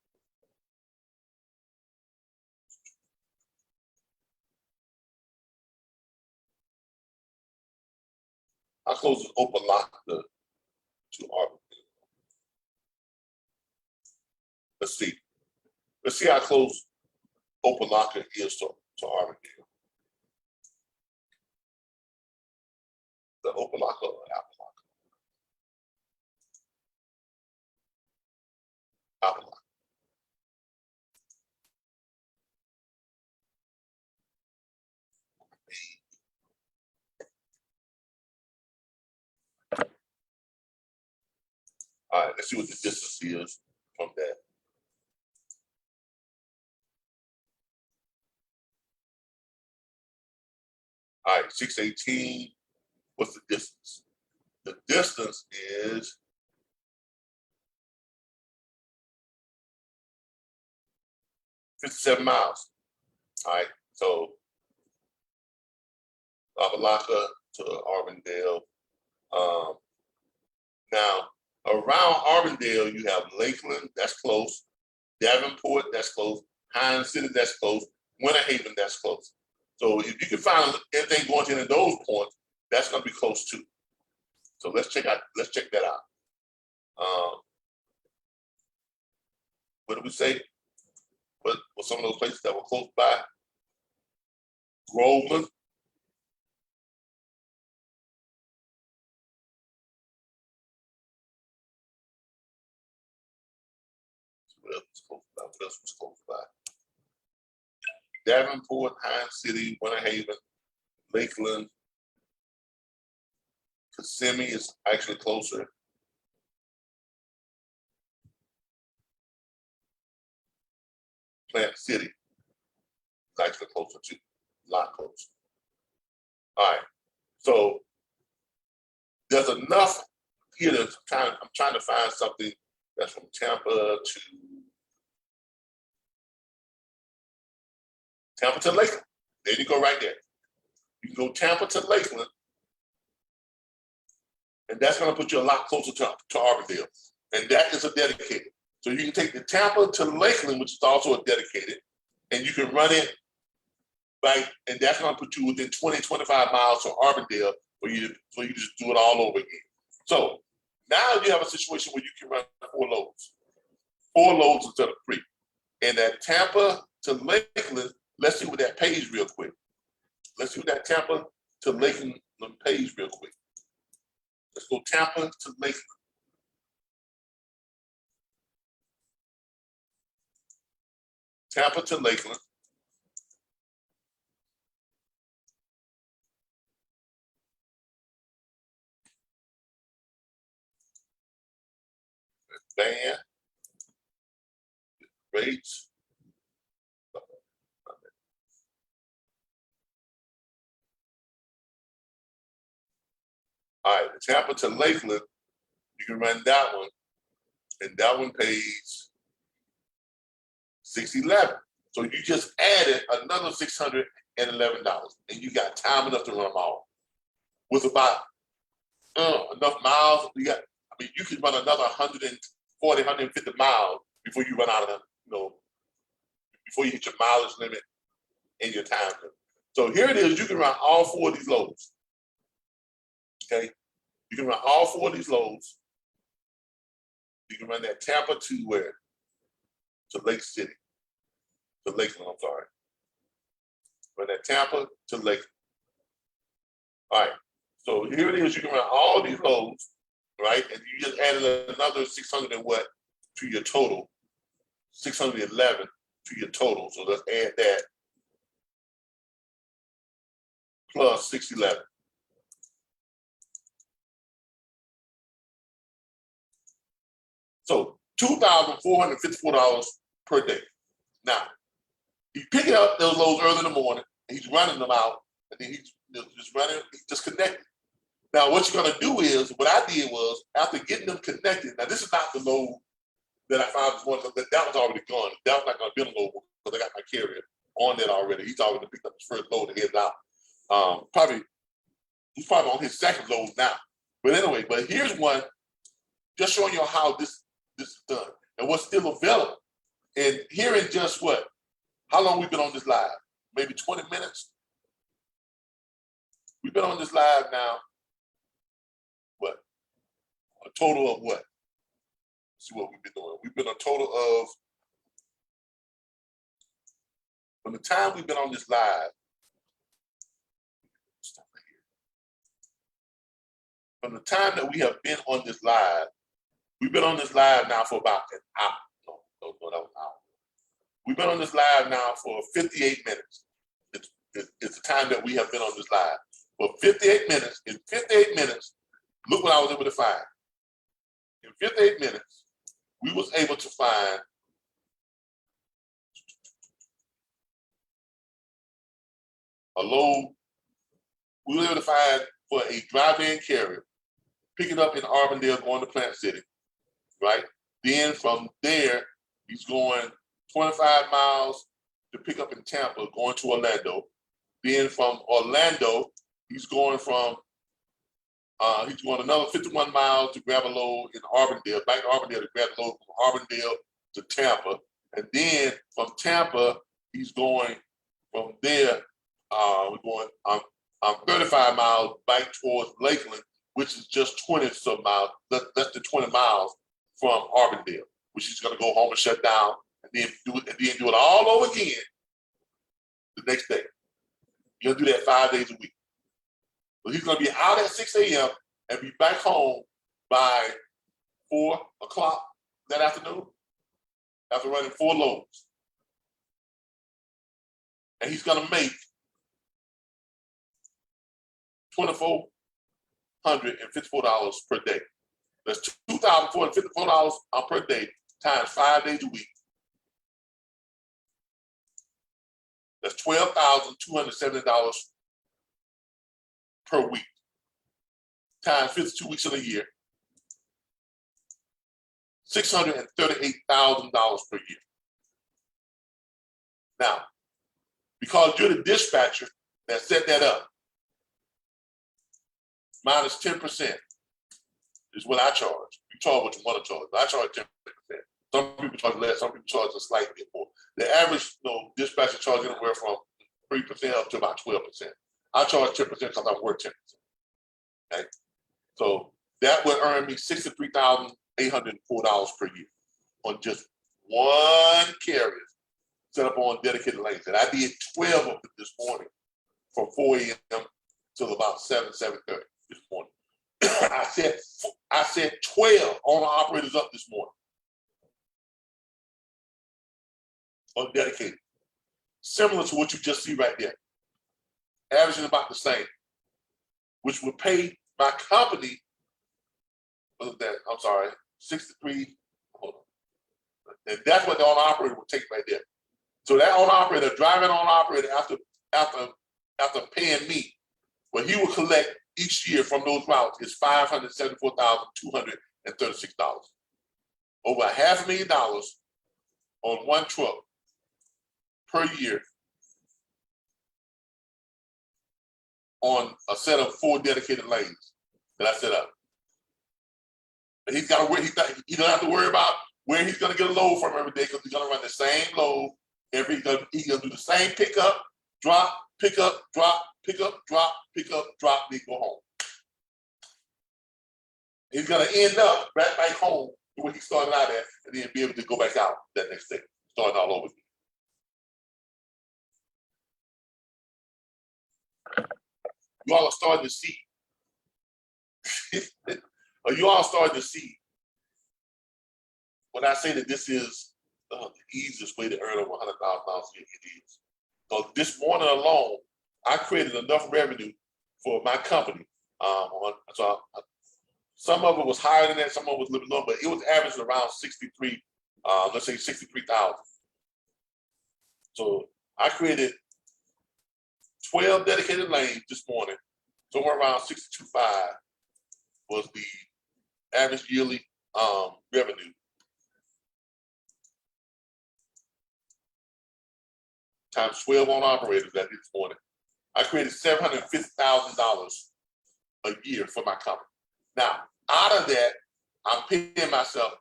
How close is Opelika to Auburndale? Let's see. Let's see how close Opelika is to Auburndale. The Opelika or Appalachia? Appalachia. All right, let's see what the distance is from that. All right, 618. What's the distance? The distance is 57 miles. All right, so Appalachia to Auburndale. Now, around Auburndale, you have Lakeland, that's close. Davenport, that's close. Hines City, that's close. Winter Haven, that's close. So if you can find anything going to any of those points, that's going to be close too. So let's check that out. What did we say? What were some of those places that were close by? Groveland. What else was close by? Davenport, Hines City, Winter Haven, Lakeland. Kissimmee is actually closer. Plant City is actually closer too, a lot closer. All right, so there's enough here I'm trying to find something that's from Tampa to Tampa to Lakeland. There you go right there. You can go Tampa to Lakeland, and that's going to put you a lot closer to Arbondale. And that is a dedicated. So you can take the Tampa to Lakeland, which is also a dedicated, and you can run it right, and that's going to put you within 20, 25 miles to Arbondale for you to just do it all over again. So now you have a situation where you can run 4 loads instead of 3. And that Tampa to Lakeland, let's see what that pays real quick. Let's see what that Tampa to Lakeland pays real quick. Let's go Tampa to Lakeland. Tampa to Lakeland. Van rates. All right, Tampa to Lakeland, you can run that one, and that one pays $611. So you just added another $611, and you got time enough to run them all. With about enough miles, you can run another 140, 150 miles before you run out of them, before you hit your mileage limit and your time limit. So here it is, you can run all 4 of these loads. Okay, you can run all 4 of these loads. You can run that Tampa to where? To Lake City. To Lakeland, I'm sorry. Run that Tampa to Lakeland. All right, so here it is, you can run all these loads, right? And you just added another 600 and what to your total, 611 to your total. So let's add that plus 611. So $2,454 per day. Now, he's picking up those loads early in the morning, and he's running them out, and then he's just connected. Now, what you're going to do is, what I did was, after getting them connected, now this is not the load that I found this morning, that was already gone. That was not going to be a load because I got my carrier on that already. He's already picked up his first load and headed out. He's probably on his second load now. But anyway, here's one just showing you how this is done and what's still available. And here in just what? How long we've been on this live? Maybe 20 minutes? We've been on this live now, what? A total of what? Let's see what we've been doing. We've been a total of, from the time we've been on this live, from the time that we have been on this live, we've been on this live now for about an hour. No, that was an hour. We've been on this live now for 58 minutes. It's the time that we have been on this live. For 58 minutes, in 58 minutes, look what I was able to find. In 58 minutes, we was able to find a load. We were able to find for a drive-in carrier, picking up in Arbondale, going to Plant City, right? Then from there, he's going 25 miles to pick up in Tampa, going to Orlando. Then from Orlando, he's going another 51 miles to grab a load in Arbondale, back to Arbondale to grab a load from Arbondale to Tampa. And then from Tampa, he's going from there, we're going 35 miles back towards Lakeland, which is just 20 some miles, less than 20 miles from Arbondale, which he's gonna go home and shut down and then do it all over again the next day. You're gonna do that 5 days a week. So he's gonna be out at 6 a.m. and be back home by 4 o'clock that afternoon after running 4 loads. And he's gonna make $2,454 per day. That's $2,454 per day times 5 days a week. That's $12,270 per week times 52 weeks in a year. $638,000 per year. Now, because you're the dispatcher that set that up. Minus 10% is what I charge. You charge what you want to charge. I charge 10%. Some people charge less. Some people charge a slight bit more. The average, dispatcher charge anywhere from 3% up to about 12%. I charge 10% because I'm worth 10%. Okay, so that would earn me $63,804 per year on just one carrier set up on dedicated lanes. And I did 12 of them this morning from 4 a.m. till about 7:30 this morning. I set 12 owner-operators up this morning on dedicated. Similar to what you just see right there. Averaging about the same, which would pay my company, what was that? I'm sorry, 63, hold on. And that's what the owner-operator would take right there. So that owner-operator, driving owner-operator, after paying me, what he will collect each year from those routes is $574,236. Over $500,000 on one truck per year on a set of 4 dedicated lanes that I set up. And he's got to worry, he don't have to worry about where he's going to get a load from every day because he's going to run the same load he's going to do the same pickup, drop, pickup, drop, pickup, drop, pickup, drop, then go home. He's going to end up right back home to where he started out at and then be able to go back out that next day, starting all over again. You all are starting to see, when I say that this is the easiest way to earn over $100,000 a year, it is. So this morning alone, I created enough revenue for my company. Some of it was higher than that, some of it was a little bit lower, but it was averaging around 63, let's say 63,000. So I created 12 dedicated lanes this morning, somewhere around 62.5 was the average yearly revenue. Times 12 on operators that this morning. I created $750,000 a year for my company. Now, out of that, I'm paying myself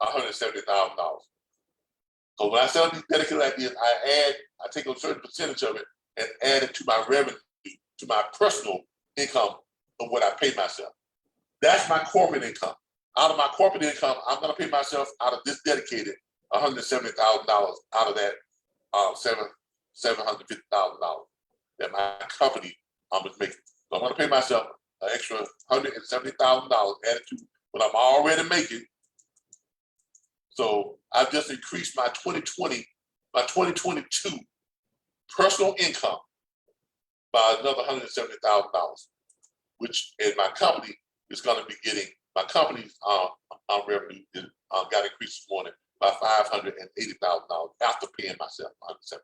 $170,000. So when I sell these dedicated ideas, I take a certain percentage of it and add it to my revenue, to my personal income of what I pay myself. That's my corporate income. Out of my corporate income, I'm going to pay myself out of this dedicated $170,000 out of that $750,000 that my company is making. So I'm going to pay myself an extra $170,000 added to what I'm already making. So I've just increased my 2022 personal income by another $170,000, which in my company is going to be getting, my company's revenue got increased this morning by $580,000 after paying myself $170,000.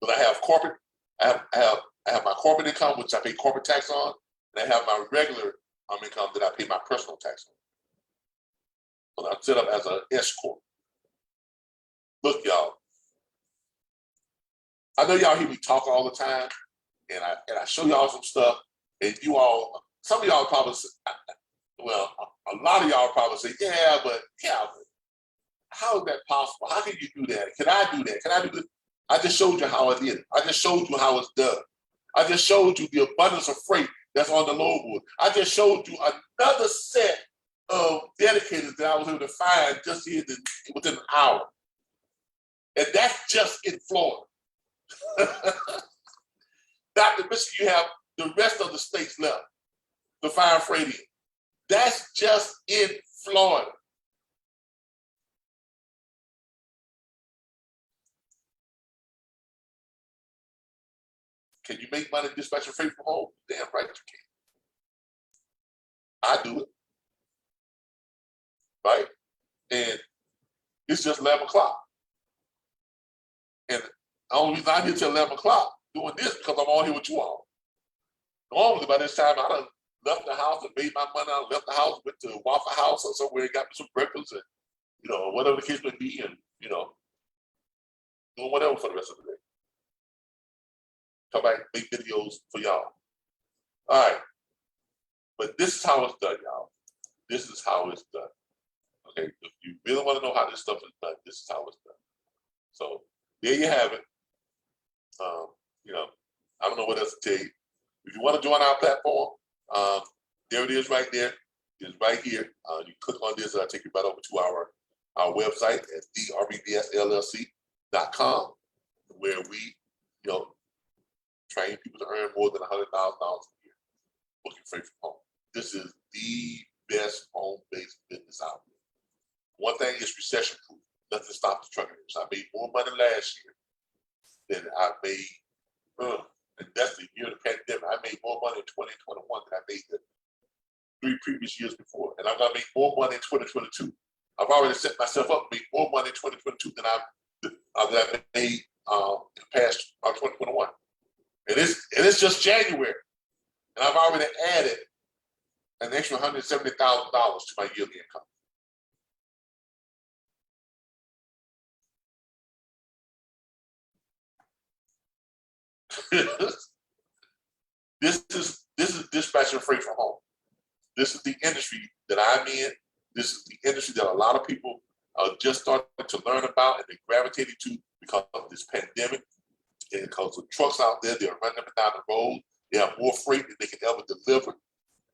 But I have corporate, I have my corporate income, which I pay corporate tax on, and I have my regular income that I pay my personal tax on. So I'm set up as an S corp. Look, y'all. I know y'all hear me talk all the time, and I show y'all some stuff, and you all, some of y'all probably say, well, a lot of y'all probably say, yeah, but Calvin, how is that possible? How can you do that? Can I do that? Can I do this? I just showed you how I did it. I just showed you how it's done. I just showed you the abundance of freight that's on the load board. I just showed you another set of dedicators that I was able to find just here within an hour. And that's just in Florida. Dr. Bishop, you have the rest of the states left to find freight in. That's just in Florida. Can you make money dispatching freight from home? Damn right you can. I do it. Right? And it's just 11 o'clock. And the only reason I'm here till 11 o'clock doing this because I'm on here with you all. Normally by this time I done left the house and made my money. I left the house, went to Waffle House or somewhere and got me some breakfast and, whatever the case may be. And, doing whatever for the rest of the day. Come back, make videos for y'all. All right. But this is how it's done, y'all. This is how it's done. Okay. If you really want to know how this stuff is done, this is how it's done. So there you have it. I don't know what else to tell you. If you want to join our platform, there it is right there. It's right here. You click on this, it'll take you right over to our website at RBBSLLC.com, where we, train people to earn more than $100,000 a year working free from home. This is the best home-based business out there. One thing is recession-proof. Nothing stops the trucking industry. I made more money last year than I made, and that's the year of the pandemic. I made more money in 2021 than I made the 3 previous years before. And I'm going to make more money in 2022. I've already set myself up to make more money in 2022 than I made in the past 2021. And it's just January. And I've already added an extra $170,000 to my yearly income. This is dispatching freight from home. This is the industry that I'm in. This is the industry that a lot of people are just starting to learn about and they gravitated to because of this pandemic and because the trucks out there, they're running up and down the road. They have more freight than they can ever deliver.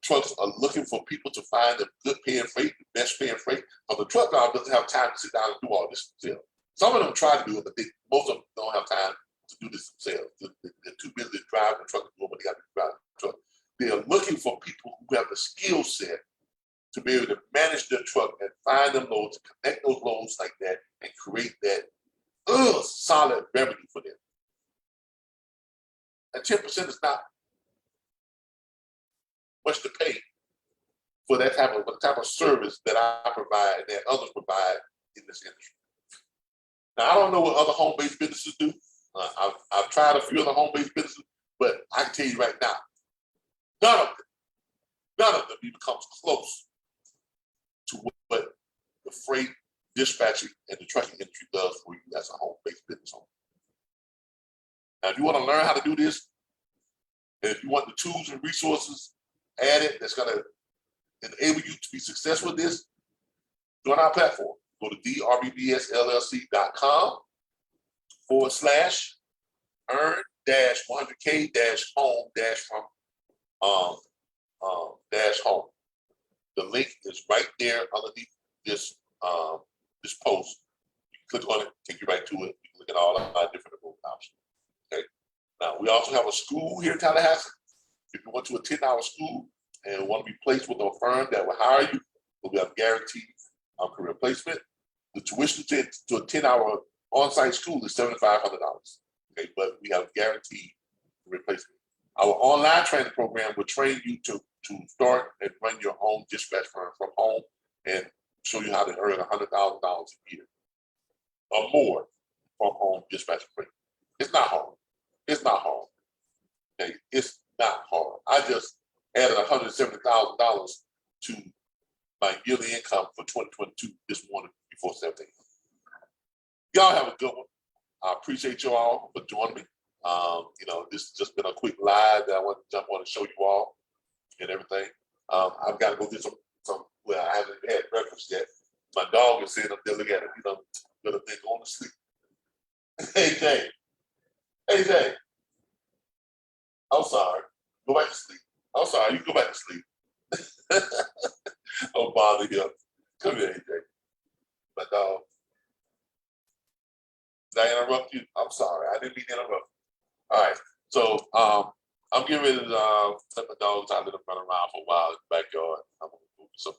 Trucks are looking for people to find the good paying freight, the best paying freight. Because the truck driver doesn't have time to sit down and do all this themselves. Some of them try to do it, but most of them don't have time to do this themselves. They're too busy to drive the truck and do what they got to drive the truck. They are looking for people who have the skill set to be able to manage their truck and find them loads, connect those loads like that, and create that solid revenue for them. And 10% is not much to pay for that type of service that I provide and that others provide in this industry. Now, I don't know what other home-based businesses do. I've tried a few other home-based businesses, but I can tell you right now, none of them even comes close to what the freight dispatching and the trucking industry does for you as a home-based business owner. Now, if you want to learn how to do this, and if you want the tools and resources added that's going to enable you to be successful with this, join our platform. Go to drbs.com/earn-100k-home-from-home. The link is right there underneath this post. You click on it, take you right to it. You can look at all our different enrollment options. Okay. Now we also have a school here in Tallahassee. If you want to attend our school and want to be placed with a firm that will hire you, we have guaranteed career placement. The tuition to attend our on-site school is $7,500. Okay, but we have guaranteed replacement. Our online training program will train you to start and run your own dispatch firm from home and show you how to earn $100,000 a year or more from home dispatch freight. It's not hard. It's not hard. Okay, it's not hard. I just added $170,000 to my yearly income for 2022 this morning before 17. Y'all have a good one. I appreciate you all for joining me. This has just been a quick live that I want to jump on and show you all and everything. I've got to go get some. Well, I haven't had breakfast yet. My dog is sitting up there looking at it. Gonna think going to sleep. Hey Jay. I'm sorry. Go back to sleep. I'm sorry. You go back to sleep. Don't bother him. Come here, AJ. My dog. Did I interrupt you? I'm sorry. I didn't mean to interrupt. All right. So I'm getting ready to let my dogs out, let them run around for a while in the backyard. I'm gonna move some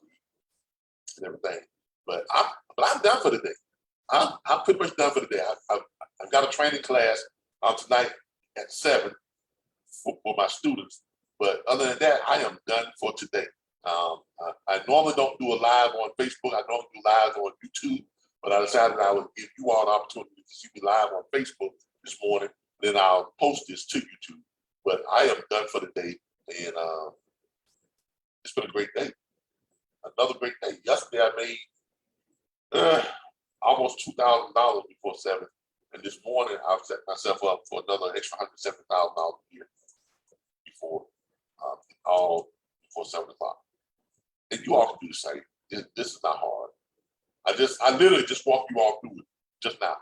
and everything. But I'm done for the day. I'm pretty much done for the day. I've got a training class tonight at 7 for my students. But other than that, I am done for today. I normally don't do a live on Facebook. I normally do live on YouTube. But I decided I would give you all an opportunity to see me live on Facebook this morning. Then I'll post this to YouTube. But I am done for the day. And it's been a great day. Another great day. Yesterday I made almost $2,000 before 7. And this morning, I've set myself up for another extra $170,000 a year before all before 7 o'clock. And you all can do the same. This is not hard. I literally just walked you all through it just now.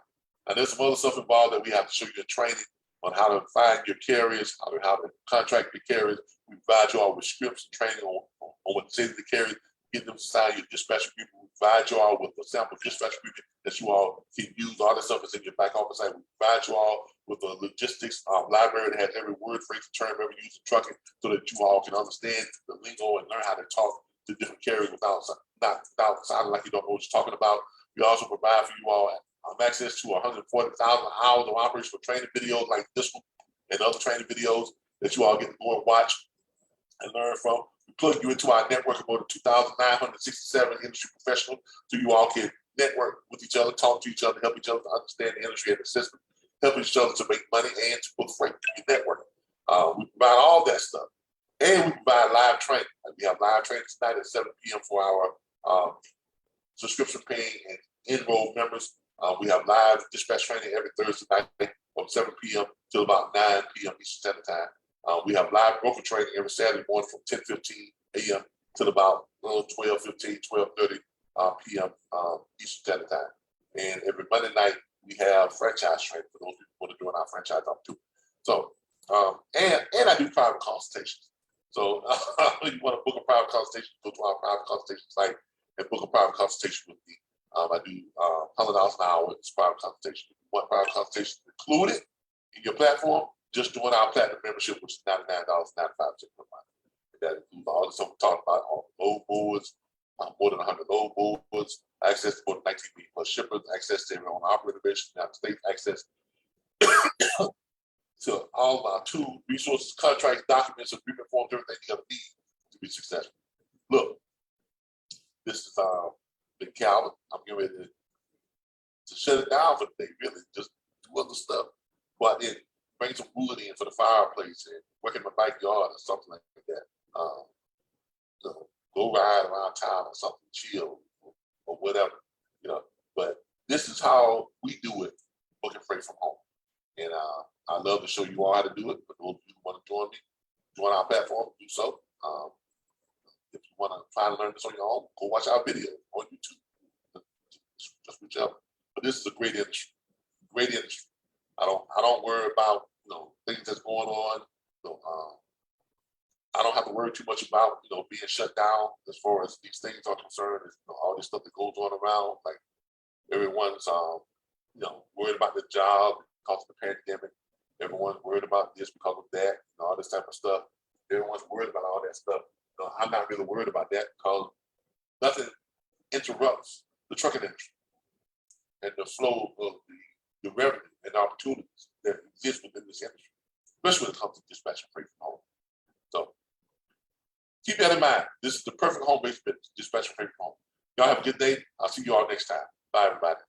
And there's some other stuff involved that we have to show you in training on how to find your carriers, how to contract your carriers. We provide you all with scripts and training on what to say to the carriers, get them to sign your dispatch agreement. We provide you all with a sample dispatch agreement that you all can use. All this stuff is in your back office site. We provide you all with a logistics library that has every word, phrase, and term ever used in trucking so that you all can understand the lingo and learn how to talk to different carriers without sounding like you don't know what you're talking about. We also provide for you all access to 140,000 hours of operation for training videos like this one and other training videos that you all get to go and watch and learn from. We plug you into our network of more than 2,967 industry professionals so you all can network with each other, talk to each other, help each other to understand the industry and the system, help each other to make money and to book freight in your network. We provide all that stuff. And we provide live training. We have live training tonight at 7 p.m. for our subscription paying and enrolled members. We have live dispatch training every Thursday night from 7 p.m. till about 9 p.m. Eastern Standard Time. We have live broker training every Saturday morning from 10:15 a.m. till about 12:15, 12:30 p.m. Eastern Standard Time. And every Monday night, we have franchise training for those people who are doing our franchise up too. So, and I do private consultations. So you want to book a private consultation, go to our private consultation site and book a private consultation with me. I do $100 an hour with this private consultation. If you want private consultation included in your platform, just join our platinum membership, which is $99.95 per month. And that includes all the stuff we're talking about, all the load boards, more than 100 load boards, access to more than 19 million plus shippers, access to every own operator base, United States, access to all of our tools, resources, contracts, documents, agreement forms, everything you gotta need to be successful. Look, this is Big Calvin. I'm getting ready to shut it down for the day, really, just do other stuff. But then bring some wood in for the fireplace and work in my backyard or something like that. So go ride around town or something, chill or whatever, you know. But this is how we do it, booking freight from home. And I love to show you all how to do it. For those of you who want to join me, join our platform, do so. If you want to try to learn this on your own, go watch our video on YouTube. Just reach out. But this is a great industry. Great industry. I don't worry about things that's going on. I don't have to worry too much about being shut down as far as these things are concerned. All this stuff that goes on around, like everyone's worried about their job because of the pandemic. Everyone's worried about this because of that, all this type of stuff. Everyone's worried about all that stuff. I'm not really worried about that because nothing interrupts the trucking industry and the flow of the revenue and opportunities that exist within this industry, especially when it comes to dispatching freight from home. So keep that in mind. This is the perfect home-based business, dispatching freight from home. Y'all have a good day. I'll see you all next time. Bye, everybody.